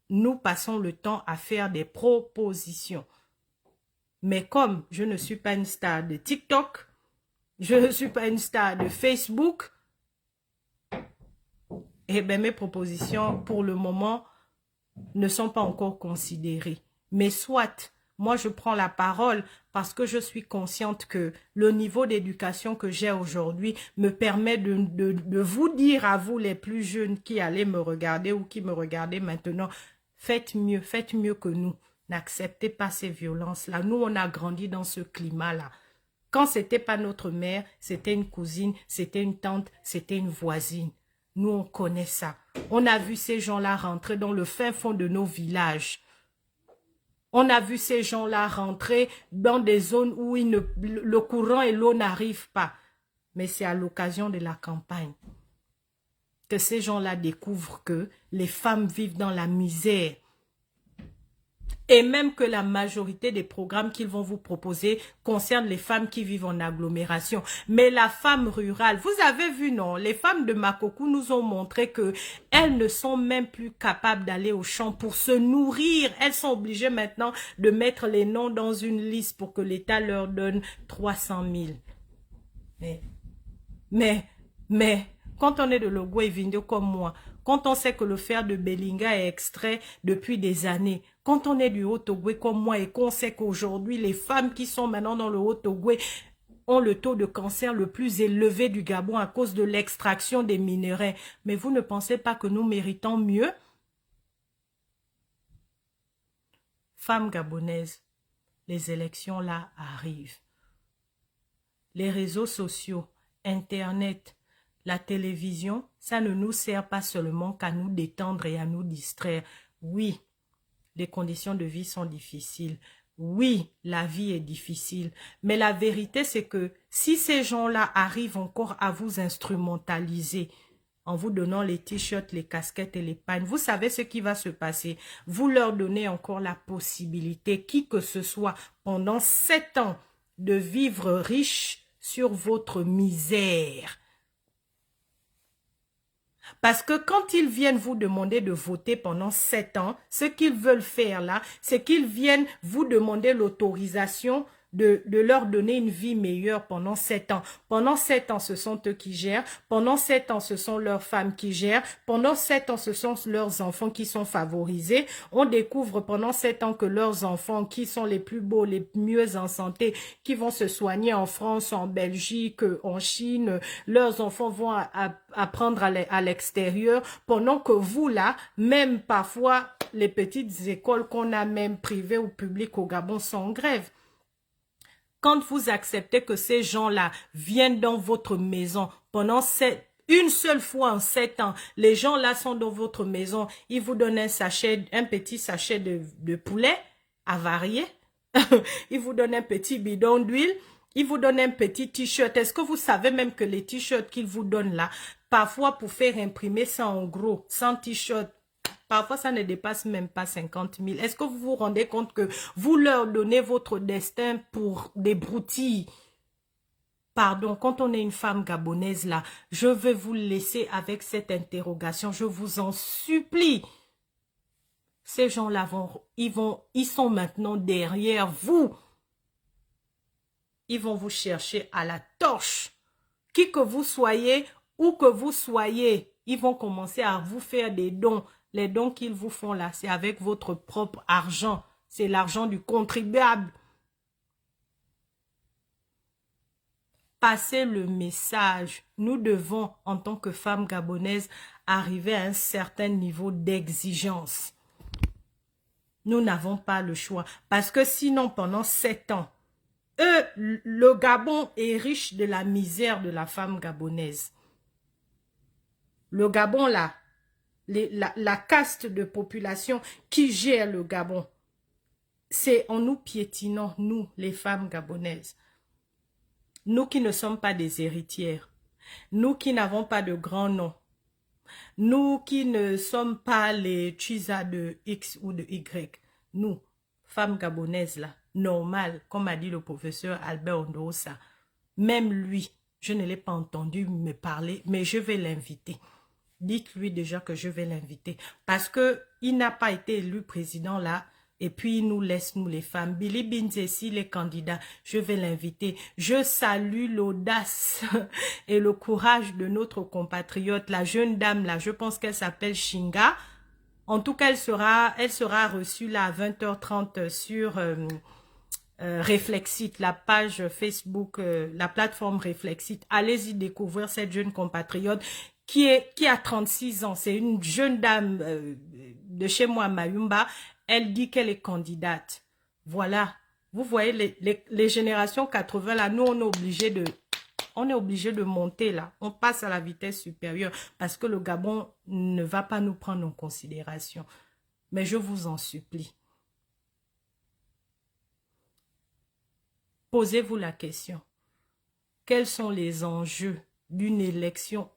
Nous passons le temps à faire des propositions. Mais comme je ne suis pas une star de TikTok, je ne suis pas une star de Facebook, eh bien mes propositions, pour le moment, ne sont pas encore considérées. Mais soit, moi je prends la parole parce que je suis consciente que le niveau d'éducation que j'ai aujourd'hui me permet de vous dire à vous les plus jeunes qui allez me regarder ou qui me regardez maintenant, faites mieux que nous. N'acceptez pas ces violences-là. Nous, on a grandi dans ce climat-là. Quand c'était pas notre mère, c'était une cousine, c'était une tante, c'était une voisine. Nous, on connaît ça. On a vu ces gens-là rentrer dans le fin fond de nos villages. On a vu ces gens-là rentrer dans des zones où le courant et l'eau n'arrivent pas. Mais c'est à l'occasion de la campagne que ces gens-là découvrent que les femmes vivent dans la misère. Et même que la majorité des programmes qu'ils vont vous proposer concernent les femmes qui vivent en agglomération. Mais la femme rurale, vous avez vu, non? Les femmes de Makokou nous ont montré que elles ne sont même plus capables d'aller au champ pour se nourrir. Elles sont obligées maintenant de mettre les noms dans une liste pour que l'État leur donne 300 000. Mais, quand on est de Logo et Vindo comme moi, quand on sait que le fer de Belinga est extrait depuis des années, quand on est du Haut-Ogooué comme moi et qu'on sait qu'aujourd'hui, les femmes qui sont maintenant dans le Haut-Ogooué ont le taux de cancer le plus élevé du Gabon à cause de l'extraction des minerais. Mais vous ne pensez pas que nous méritons mieux? Femmes gabonaises, les élections là arrivent. Les réseaux sociaux, Internet, la télévision, ça ne nous sert pas seulement qu'à nous détendre et à nous distraire. Oui, les conditions de vie sont difficiles. Oui, la vie est difficile. Mais la vérité, c'est que si ces gens-là arrivent encore à vous instrumentaliser, en vous donnant les t-shirts, les casquettes et les pagnes, vous savez ce qui va se passer. Vous leur donnez encore la possibilité, qui que ce soit, pendant 7 ans, de vivre riche sur votre misère. Parce que quand ils viennent vous demander de voter pendant 7 ans, ce qu'ils veulent faire là, c'est qu'ils viennent vous demander l'autorisation de leur donner une vie meilleure pendant 7 ans. Pendant 7 ans, ce sont eux qui gèrent. Pendant 7 ans, ce sont leurs femmes qui gèrent. Pendant 7 ans, ce sont leurs enfants qui sont favorisés. On découvre pendant 7 ans que leurs enfants, qui sont les plus beaux, les mieux en santé, qui vont se soigner en France, en Belgique, en Chine, leurs enfants vont apprendre à l'extérieur, pendant que vous là, même parfois, les petites écoles qu'on a même privées ou publiques au Gabon sont en grève. Quand vous acceptez que ces gens-là viennent dans votre maison pendant une seule fois en 7 ans, les gens-là sont dans votre maison, ils vous donnent un petit sachet de poulet avarié, ils vous donnent un petit bidon d'huile, ils vous donnent un petit t-shirt. Est-ce que vous savez même que les t-shirts qu'ils vous donnent là, parfois pour faire imprimer ça en gros, 100 t-shirts, parfois, ça ne dépasse même pas 50 000. Est-ce que vous vous rendez compte que vous leur donnez votre destin pour des broutilles? Pardon, quand on est une femme gabonaise là, je vais vous laisser avec cette interrogation, je vous en supplie. Ces gens-là ils sont maintenant derrière vous. Ils vont vous chercher à la torche. Qui que vous soyez, où que vous soyez, ils vont commencer à vous faire des dons. Les dons qu'ils vous font là, c'est avec votre propre argent. C'est l'argent du contribuable. Passez le message. Nous devons, en tant que femmes gabonaises, arriver à un certain niveau d'exigence. Nous n'avons pas le choix. Parce que sinon, pendant 7 ans, le Gabon est riche de la misère de la femme gabonaise. Le Gabon, là, la caste de population qui gère le Gabon, c'est en nous piétinant, nous, les femmes gabonaises. Nous qui ne sommes pas des héritières, nous qui n'avons pas de grands noms, nous qui ne sommes pas les Chisa de X ou de Y, nous, femmes gabonaises là, normales, comme a dit le professeur Albert Ondosa, même lui, je ne l'ai pas entendu me parler, mais je vais l'inviter. Dites-lui déjà que je vais l'inviter. Parce qu'il n'a pas été élu président là. Et puis il nous laisse, nous les femmes. Billy Binzessi, les candidats, je vais l'inviter. Je salue l'audace et le courage de notre compatriote, la jeune dame là. Je pense qu'elle s'appelle Shinga. En tout cas, elle sera reçue là à 20h30 sur Réflexite, la page Facebook, la plateforme Réflexite. Allez-y découvrir cette jeune compatriote qui a 36 ans. C'est une jeune dame de chez moi, Mayumba. Elle dit qu'elle est candidate. Voilà. Vous voyez, les générations 80, là, nous, on est obligé de monter, là. On passe à la vitesse supérieure parce que le Gabon ne va pas nous prendre en considération. Mais je vous en supplie. Posez-vous la question. Quels sont les enjeux d'une élection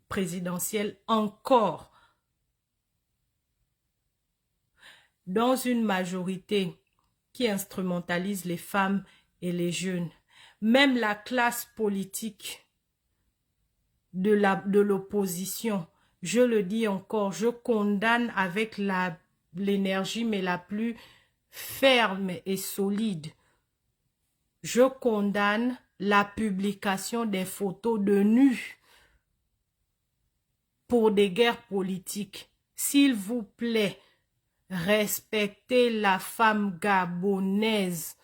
présidentielle encore dans une majorité qui instrumentalise les femmes et les jeunes? Même la classe politique de l'opposition, je le dis encore, je condamne avec l'énergie mais la plus ferme et solide. Je condamne la publication des photos de nus pour des guerres politiques. S'il vous plaît, respectez la femme gabonaise.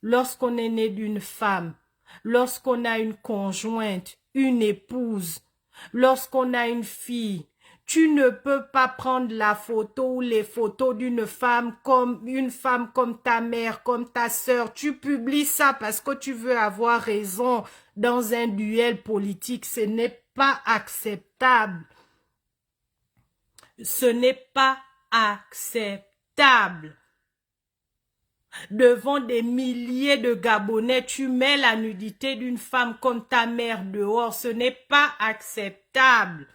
Lorsqu'on est né d'une femme, lorsqu'on a une conjointe, une épouse, lorsqu'on a une fille, tu ne peux pas prendre la photo ou les photos d'une femme comme ta mère, comme ta sœur. Tu publies ça parce que tu veux avoir raison dans un duel politique. Ce n'est pas acceptable. Ce n'est pas acceptable. Devant des milliers de Gabonais, tu mets la nudité d'une femme comme ta mère dehors. Ce n'est pas acceptable.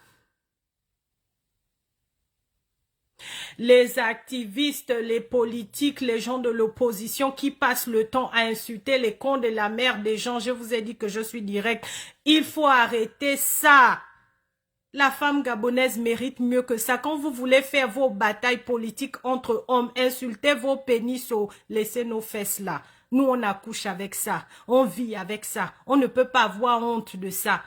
Les activistes, les politiques, les gens de l'opposition qui passent le temps à insulter les cons de la mère des gens, je vous ai dit que je suis direct. Il faut arrêter ça. La femme gabonaise mérite mieux que ça. Quand vous voulez faire vos batailles politiques entre hommes, insultez vos pénis, laissez nos fesses là. Nous, on accouche avec ça. On vit avec ça. On ne peut pas avoir honte de ça.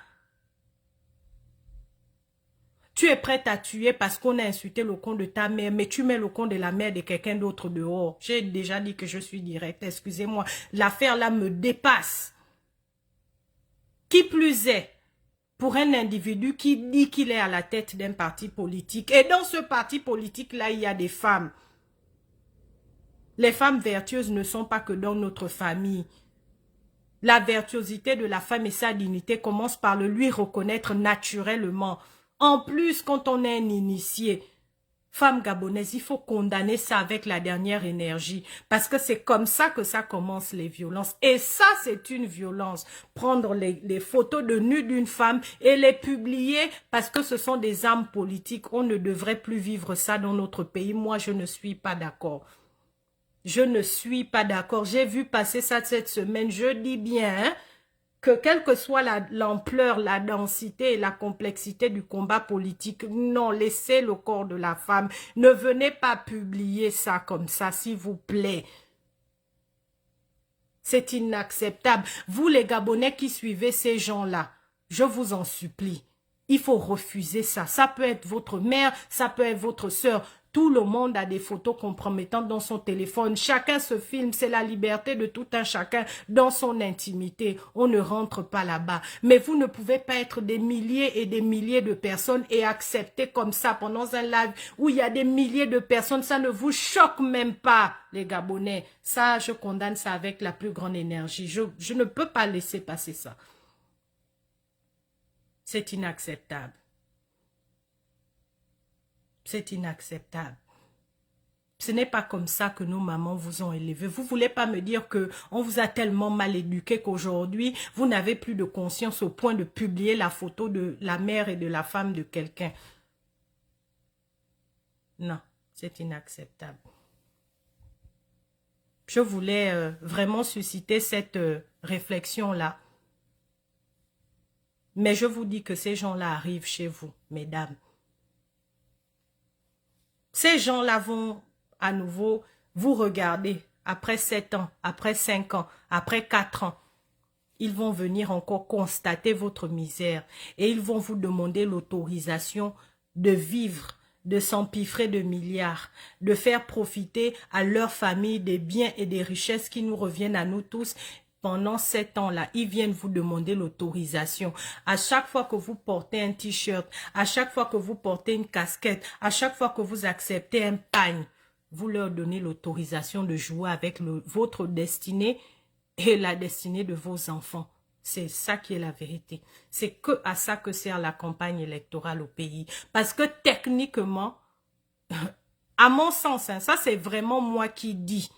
Tu es prête à tuer parce qu'on a insulté le con de ta mère, mais tu mets le con de la mère de quelqu'un d'autre dehors. J'ai déjà dit que je suis direct, excusez-moi. L'affaire là me dépasse. Qui plus est, pour un individu qui dit qu'il est à la tête d'un parti politique, et dans ce parti politique-là, il y a des femmes. Les femmes vertueuses ne sont pas que dans notre famille. La vertuosité de la femme et sa dignité commence par le lui reconnaître naturellement. En plus, quand on est un initié, femme gabonaise, il faut condamner ça avec la dernière énergie. Parce que c'est comme ça que ça commence les violences. Et ça, c'est une violence. Prendre les photos de nus d'une femme et les publier parce que ce sont des armes politiques. On ne devrait plus vivre ça dans notre pays. Moi, je ne suis pas d'accord. Je ne suis pas d'accord. J'ai vu passer ça cette semaine. Je dis bien, hein? que quelle que soit l'ampleur, la densité et la complexité du combat politique, non, laissez le corps de la femme. Ne venez pas publier ça comme ça, s'il vous plaît. C'est inacceptable. Vous, les Gabonais qui suivez ces gens-là, je vous en supplie, il faut refuser ça. Ça peut être votre mère, ça peut être votre sœur. Tout le monde a des photos compromettantes dans son téléphone. Chacun se filme, c'est la liberté de tout un chacun dans son intimité. On ne rentre pas là-bas. Mais vous ne pouvez pas être des milliers et des milliers de personnes et accepter comme ça pendant un live où il y a des milliers de personnes. Ça ne vous choque même pas, les Gabonais. Ça, je condamne ça avec la plus grande énergie. Je ne peux pas laisser passer ça. C'est inacceptable. C'est inacceptable. Ce n'est pas comme ça que nos mamans vous ont élevé. Vous ne voulez pas me dire qu'on vous a tellement mal éduqué qu'aujourd'hui, vous n'avez plus de conscience au point de publier la photo de la mère et de la femme de quelqu'un. Non, c'est inacceptable. Je voulais vraiment susciter cette réflexion-là. Mais je vous dis que ces gens-là arrivent chez vous, mesdames. Ces gens-là vont à nouveau vous regarder après 7 ans, après 5 ans, après 4 ans. Ils vont venir encore constater votre misère et ils vont vous demander l'autorisation de vivre, de s'empiffrer de milliards, de faire profiter à leur famille des biens et des richesses qui nous reviennent à nous tous. Pendant 7 ans-là, ils viennent vous demander l'autorisation. À chaque fois que vous portez un t-shirt, à chaque fois que vous portez une casquette, à chaque fois que vous acceptez un pagne, vous leur donnez l'autorisation de jouer avec votre destinée et la destinée de vos enfants. C'est ça qui est la vérité. C'est que à ça que sert la campagne électorale au pays. Parce que techniquement, à mon sens, hein, ça c'est vraiment moi qui dis,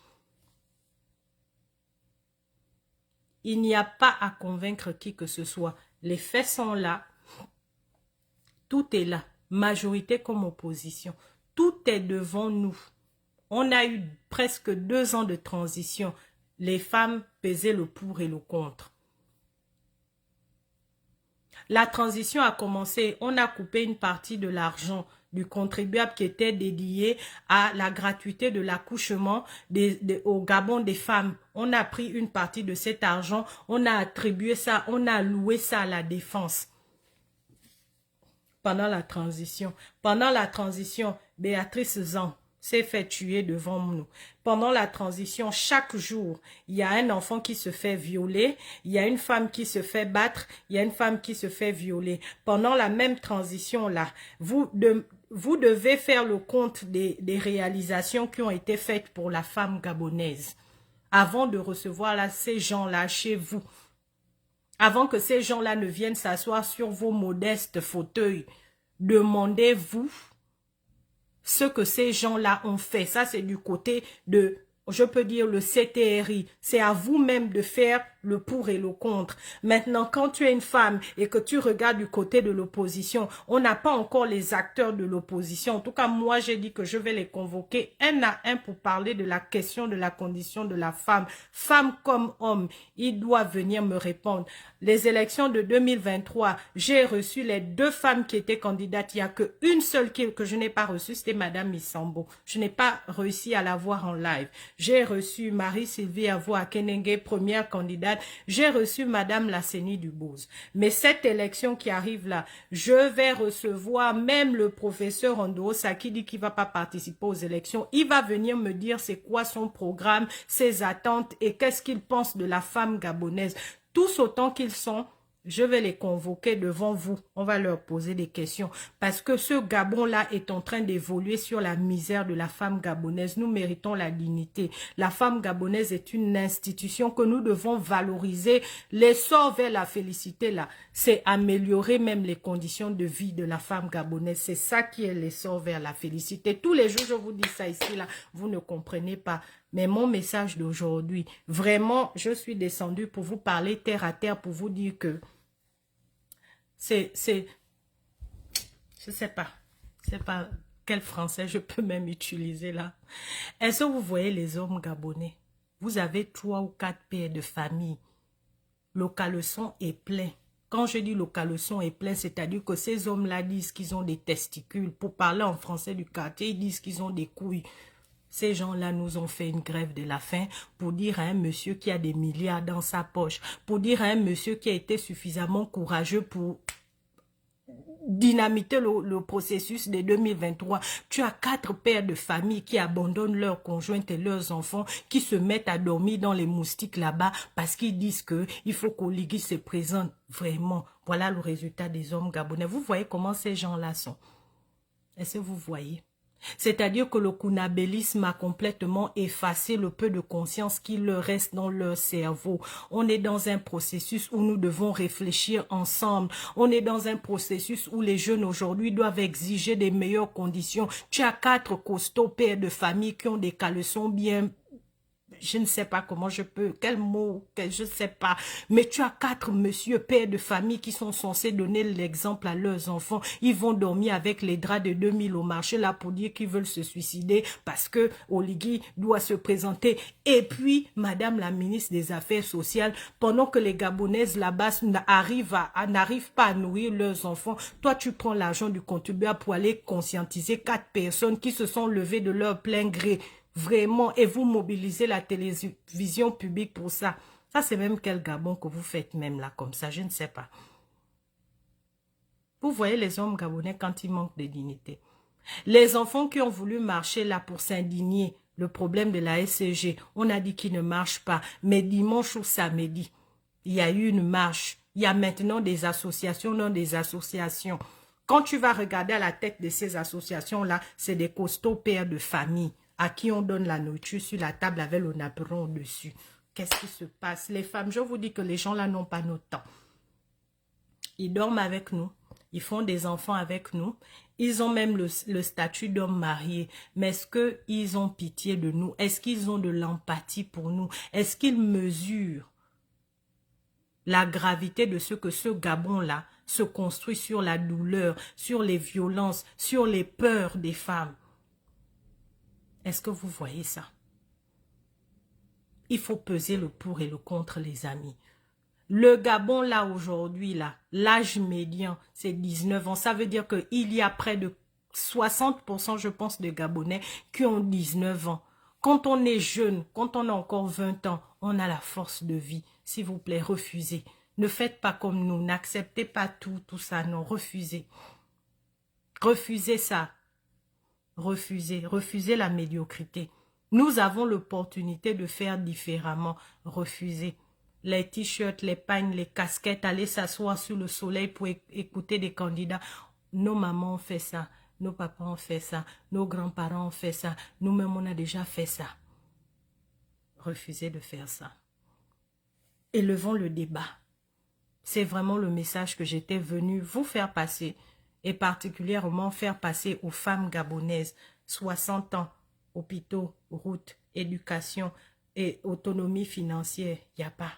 il n'y a pas à convaincre qui que ce soit. Les faits sont là. Tout est là. Majorité comme opposition. Tout est devant nous. On a eu presque 2 ans de transition. Les femmes pesaient le pour et le contre. La transition a commencé. On a coupé une partie de l'argent du contribuable qui était dédié à la gratuité de l'accouchement au Gabon des femmes. On a pris une partie de cet argent, on a attribué ça, on a loué ça à la défense. Pendant la transition, Béatrice Zan s'est fait tuer devant nous. Pendant la transition, chaque jour, il y a un enfant qui se fait violer, il y a une femme qui se fait battre, il y a une femme qui se fait violer. Pendant la même transition-là, vous devez faire le compte des réalisations qui ont été faites pour la femme gabonaise avant de recevoir là, ces gens-là chez vous. Avant que ces gens-là ne viennent s'asseoir sur vos modestes fauteuils, demandez-vous ce que ces gens-là ont fait. Ça, c'est du côté de, je peux dire, le CTRI. C'est à vous-même de faire le pour et le contre. Maintenant, quand tu es une femme et que tu regardes du côté de l'opposition, on n'a pas encore les acteurs de l'opposition. En tout cas, moi, j'ai dit que je vais les convoquer un à un pour parler de la question de la condition de la femme. Femme comme homme, ils doivent venir me répondre. Les élections de 2023, j'ai reçu les 2 femmes qui étaient candidates. Il n'y a qu'une seule que je n'ai pas reçue, c'était Madame Missambo. Je n'ai pas réussi à la voir en live. J'ai reçu Marie-Sylvie Avo Akenenge, première candidate. J'ai reçu Madame Lasseni Dubose. Mais cette élection qui arrive là, je vais recevoir même le professeur Ondosa qui dit qu'il ne va pas participer aux élections. Il va venir me dire c'est quoi son programme, ses attentes et qu'est-ce qu'il pense de la femme gabonaise. Tous autant qu'ils sont, je vais les convoquer devant vous. On va leur poser des questions. Parce que ce Gabon-là est en train d'évoluer sur la misère de la femme gabonaise. Nous méritons la dignité. La femme gabonaise est une institution que nous devons valoriser. L'essor vers la félicité, là, c'est améliorer même les conditions de vie de la femme gabonaise. C'est ça qui est l'essor vers la félicité. Tous les jours, je vous dis ça ici, là, vous ne comprenez pas. Mais mon message d'aujourd'hui, vraiment, je suis descendue pour vous parler terre à terre, pour vous dire que je sais pas quel français je peux même utiliser là. Est-ce que vous voyez les hommes gabonais? Vous avez 3 ou 4 pères de famille. le caleçon est plein. Quand je dis le caleçon est plein, c'est-à-dire que ces hommes-là disent qu'ils ont des testicules. Pour parler en français du quartier, ils disent qu'ils ont des couilles. Ces gens-là nous ont fait une grève de la faim pour dire à un monsieur qui a des milliards dans sa poche, pour dire à un monsieur qui a été suffisamment courageux pour dynamiter le processus de 2023. Tu as 4 pères de famille qui abandonnent leurs conjointes et leurs enfants, qui se mettent à dormir dans les moustiques là-bas parce qu'ils disent que il faut qu'Oligui se présente. Vraiment, voilà le résultat des hommes gabonais. Vous voyez comment ces gens-là sont. Est-ce que vous voyez? C'est-à-dire que le kunabélisme a complètement effacé le peu de conscience qui leur reste dans leur cerveau. On est dans un processus où nous devons réfléchir ensemble. On est dans un processus où les jeunes aujourd'hui doivent exiger des meilleures conditions. Tu as 4 costauds pères de famille qui ont des caleçons bien... Je ne sais pas comment je peux, quel mot, je ne sais pas. Mais tu as 4 monsieur pères de famille qui sont censés donner l'exemple à leurs enfants. Ils vont dormir avec les draps de 2000 au marché là pour dire qu'ils veulent se suicider parce que Oligui doit se présenter. Et puis, Madame la ministre des Affaires sociales, pendant que les Gabonaises là-bas n'arrivent pas à nourrir leurs enfants, toi tu prends l'argent du contribuable pour aller conscientiser 4 personnes qui se sont levées de leur plein gré. Vraiment, et vous mobilisez la télévision publique pour ça. Ça, c'est même quel Gabon que vous faites même là, comme ça, je ne sais pas. Vous voyez les hommes gabonais quand ils manquent de dignité. Les enfants qui ont voulu marcher là pour s'indigner, le problème de la SCG, on a dit qu'il ne marche pas. Mais dimanche ou samedi, il y a eu une marche. Il y a maintenant des associations, non des associations. Quand tu vas regarder à la tête de ces associations-là, c'est des costauds pères de famille à qui on donne la nourriture sur la table avec le napperon au-dessus. Qu'est-ce qui se passe? Les femmes, je vous dis que les gens là n'ont pas notre temps. Ils dorment avec nous. Ils font des enfants avec nous. Ils ont même le statut d'homme marié. Mais est-ce qu'ils ont pitié de nous? Est-ce qu'ils ont de l'empathie pour nous? Est-ce qu'ils mesurent la gravité de ce que ce Gabon-là se construit sur la douleur, sur les violences, sur les peurs des femmes? Est-ce que vous voyez ça? Il faut peser le pour et le contre, les amis. Le Gabon, là, aujourd'hui, là, l'âge médian, c'est 19 ans. Ça veut dire qu'il y a près de 60%, je pense, de Gabonais qui ont 19 ans. Quand on est jeune, quand on a encore 20 ans, on a la force de vie. S'il vous plaît, refusez. Ne faites pas comme nous. N'acceptez pas tout ça. Non, refusez. Refusez ça. Refusez la médiocrité. Nous avons l'opportunité de faire différemment. Refusez. Les t-shirts, les pagnes, les casquettes, aller s'asseoir sous le soleil pour écouter des candidats. Nos mamans ont fait ça. Nos papas ont fait ça. Nos grands-parents ont fait ça. Nous-mêmes, on a déjà fait ça. Refusez de faire ça. Élevons le débat. C'est vraiment le message que j'étais venue vous faire passer. Et particulièrement faire passer aux femmes gabonaises, 60 ans, hôpitaux, routes, éducation et autonomie financière, il n'y a pas.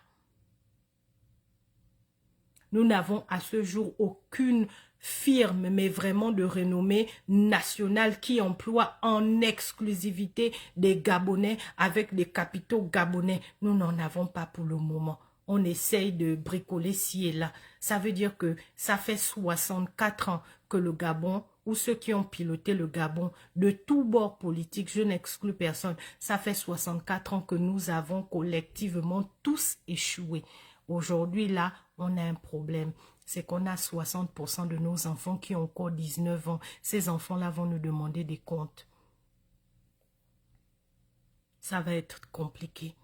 Nous n'avons à ce jour aucune firme, mais vraiment de renommée nationale qui emploie en exclusivité des Gabonais avec des capitaux gabonais. Nous n'en avons pas pour le moment. On essaye de bricoler ci et là. Ça veut dire que ça fait 64 ans que le Gabon, ou ceux qui ont piloté le Gabon, de tout bord politique, je n'exclus personne, ça fait 64 ans que nous avons collectivement tous échoué. Aujourd'hui, là, on a un problème. C'est qu'on a 60% de nos enfants qui ont encore 19 ans. Ces enfants-là vont nous demander des comptes. Ça va être compliqué.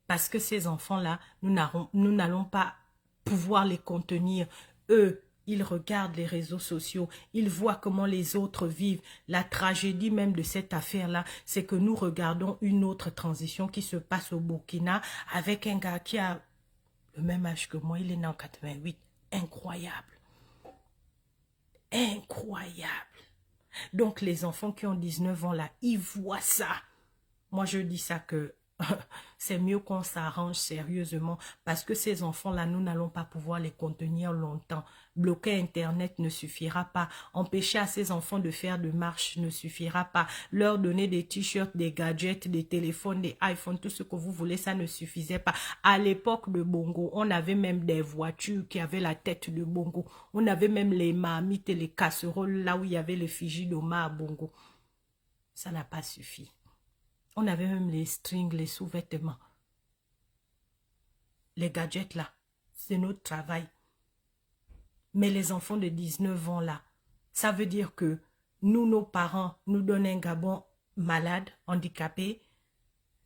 Parce que ces enfants-là, nous n'allons pas pouvoir les contenir. Eux, ils regardent les réseaux sociaux, ils voient comment les autres vivent. La tragédie même de cette affaire-là, c'est que nous regardons une autre transition qui se passe au Burkina avec un gars qui a le même âge que moi, il est né en 88. Incroyable. Incroyable. Donc les enfants qui ont 19 ans là, ils voient ça. Moi je dis ça que c'est mieux qu'on s'arrange sérieusement parce que ces enfants-là, nous n'allons pas pouvoir les contenir longtemps. Bloquer Internet ne suffira pas. Empêcher à ces enfants de faire de marche ne suffira pas. Leur donner des t-shirts, des gadgets, des téléphones, des iPhones, tout ce que vous voulez, ça ne suffisait pas. À l'époque de Bongo, on avait même des voitures qui avaient la tête de Bongo. On avait même les marmites et les casseroles là où il y avait l'effigie d'Oma à Bongo. Ça n'a pas suffi. On avait même les strings, les sous-vêtements. Les gadgets là, c'est notre travail. Mais les enfants de 19 ans là, ça veut dire que nous, nos parents, nous donnent un Gabon malade, handicapé.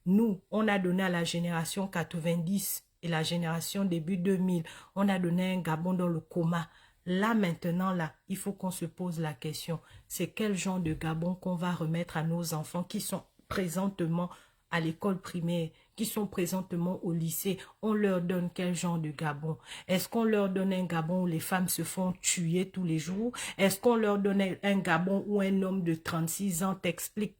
Nous, on a donné à la génération 90 et la génération début 2000, on a donné un Gabon dans le coma. Là, maintenant, là, il faut qu'on se pose la question. C'est quel genre de Gabon qu'on va remettre à nos enfants qui sont présentement à l'école primaire, qui sont présentement au lycée? On leur donne quel genre de Gabon? Est-ce qu'on leur donne un Gabon où les femmes se font tuer tous les jours? Est-ce qu'on leur donne un Gabon où un homme de 36 ans t'explique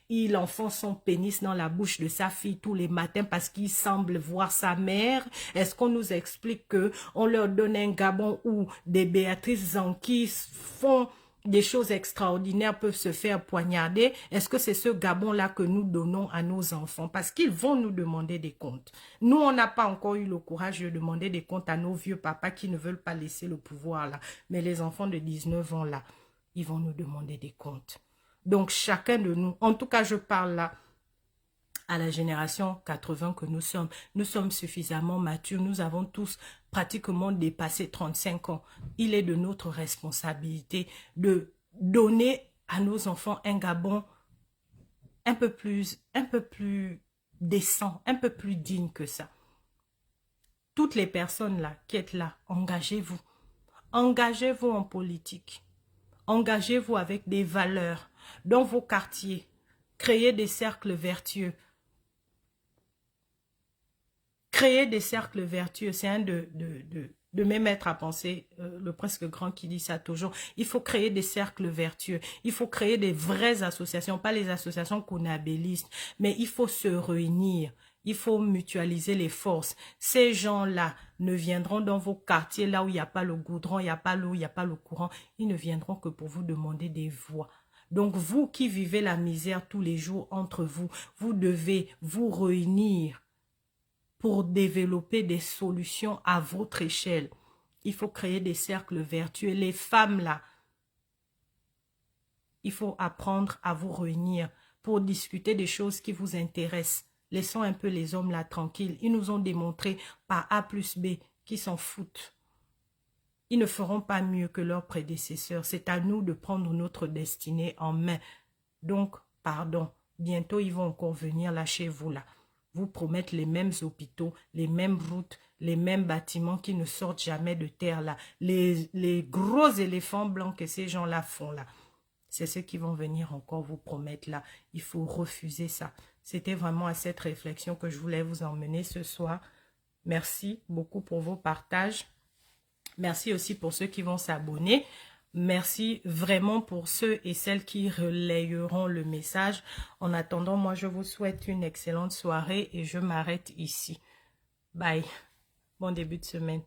qu'il enfonce son pénis dans la bouche de sa fille tous les matins parce qu'il semble voir sa mère? Est-ce qu'on nous explique qu'on leur donne un Gabon où des Béatrice Zanki font des choses extraordinaires, peuvent se faire poignarder? Est-ce que c'est ce Gabon-là que nous donnons à nos enfants? Parce qu'ils vont nous demander des comptes. Nous, on n'a pas encore eu le courage de demander des comptes à nos vieux papas qui ne veulent pas laisser le pouvoir là. Mais les enfants de 19 ans là, ils vont nous demander des comptes. Donc, chacun de nous, en tout cas, je parle là à la génération 80 que nous sommes suffisamment matures, nous avons tous pratiquement dépassé 35 ans. Il est de notre responsabilité de donner à nos enfants un Gabon un peu plus décent, un peu plus digne que ça. Toutes les personnes là qui êtes là, engagez-vous. Engagez-vous en politique. Engagez-vous avec des valeurs dans vos quartiers. Créez des cercles vertueux. Créer des cercles vertueux, c'est un de mes maîtres à penser, le presque grand qui dit ça toujours. Il faut créer des cercles vertueux. Il faut créer des vraies associations, pas les associations konabélistes, mais il faut se réunir. Il faut mutualiser les forces. Ces gens-là ne viendront dans vos quartiers, là où il n'y a pas le goudron, il n'y a pas l'eau, il n'y a pas le courant. Ils ne viendront que pour vous demander des voix. Donc, vous qui vivez la misère tous les jours entre vous, vous devez vous réunir pour développer des solutions à votre échelle. Il faut créer des cercles vertueux. Les femmes, là, il faut apprendre à vous réunir pour discuter des choses qui vous intéressent. Laissons un peu les hommes là tranquilles. Ils nous ont démontré par A plus B qu'ils s'en foutent. Ils ne feront pas mieux que leurs prédécesseurs. C'est à nous de prendre notre destinée en main. Donc, pardon, bientôt ils vont encore venir là chez vous là. Vous promettre les mêmes hôpitaux, les mêmes routes, les mêmes bâtiments qui ne sortent jamais de terre là. Les gros éléphants blancs que ces gens-là font là. C'est ceux qui vont venir encore vous promettre là. Il faut refuser ça. C'était vraiment à cette réflexion que je voulais vous emmener ce soir. Merci beaucoup pour vos partages. Merci aussi pour ceux qui vont s'abonner. Merci vraiment pour ceux et celles qui relayeront le message. En attendant, moi, je vous souhaite une excellente soirée et je m'arrête ici. Bye. Bon début de semaine.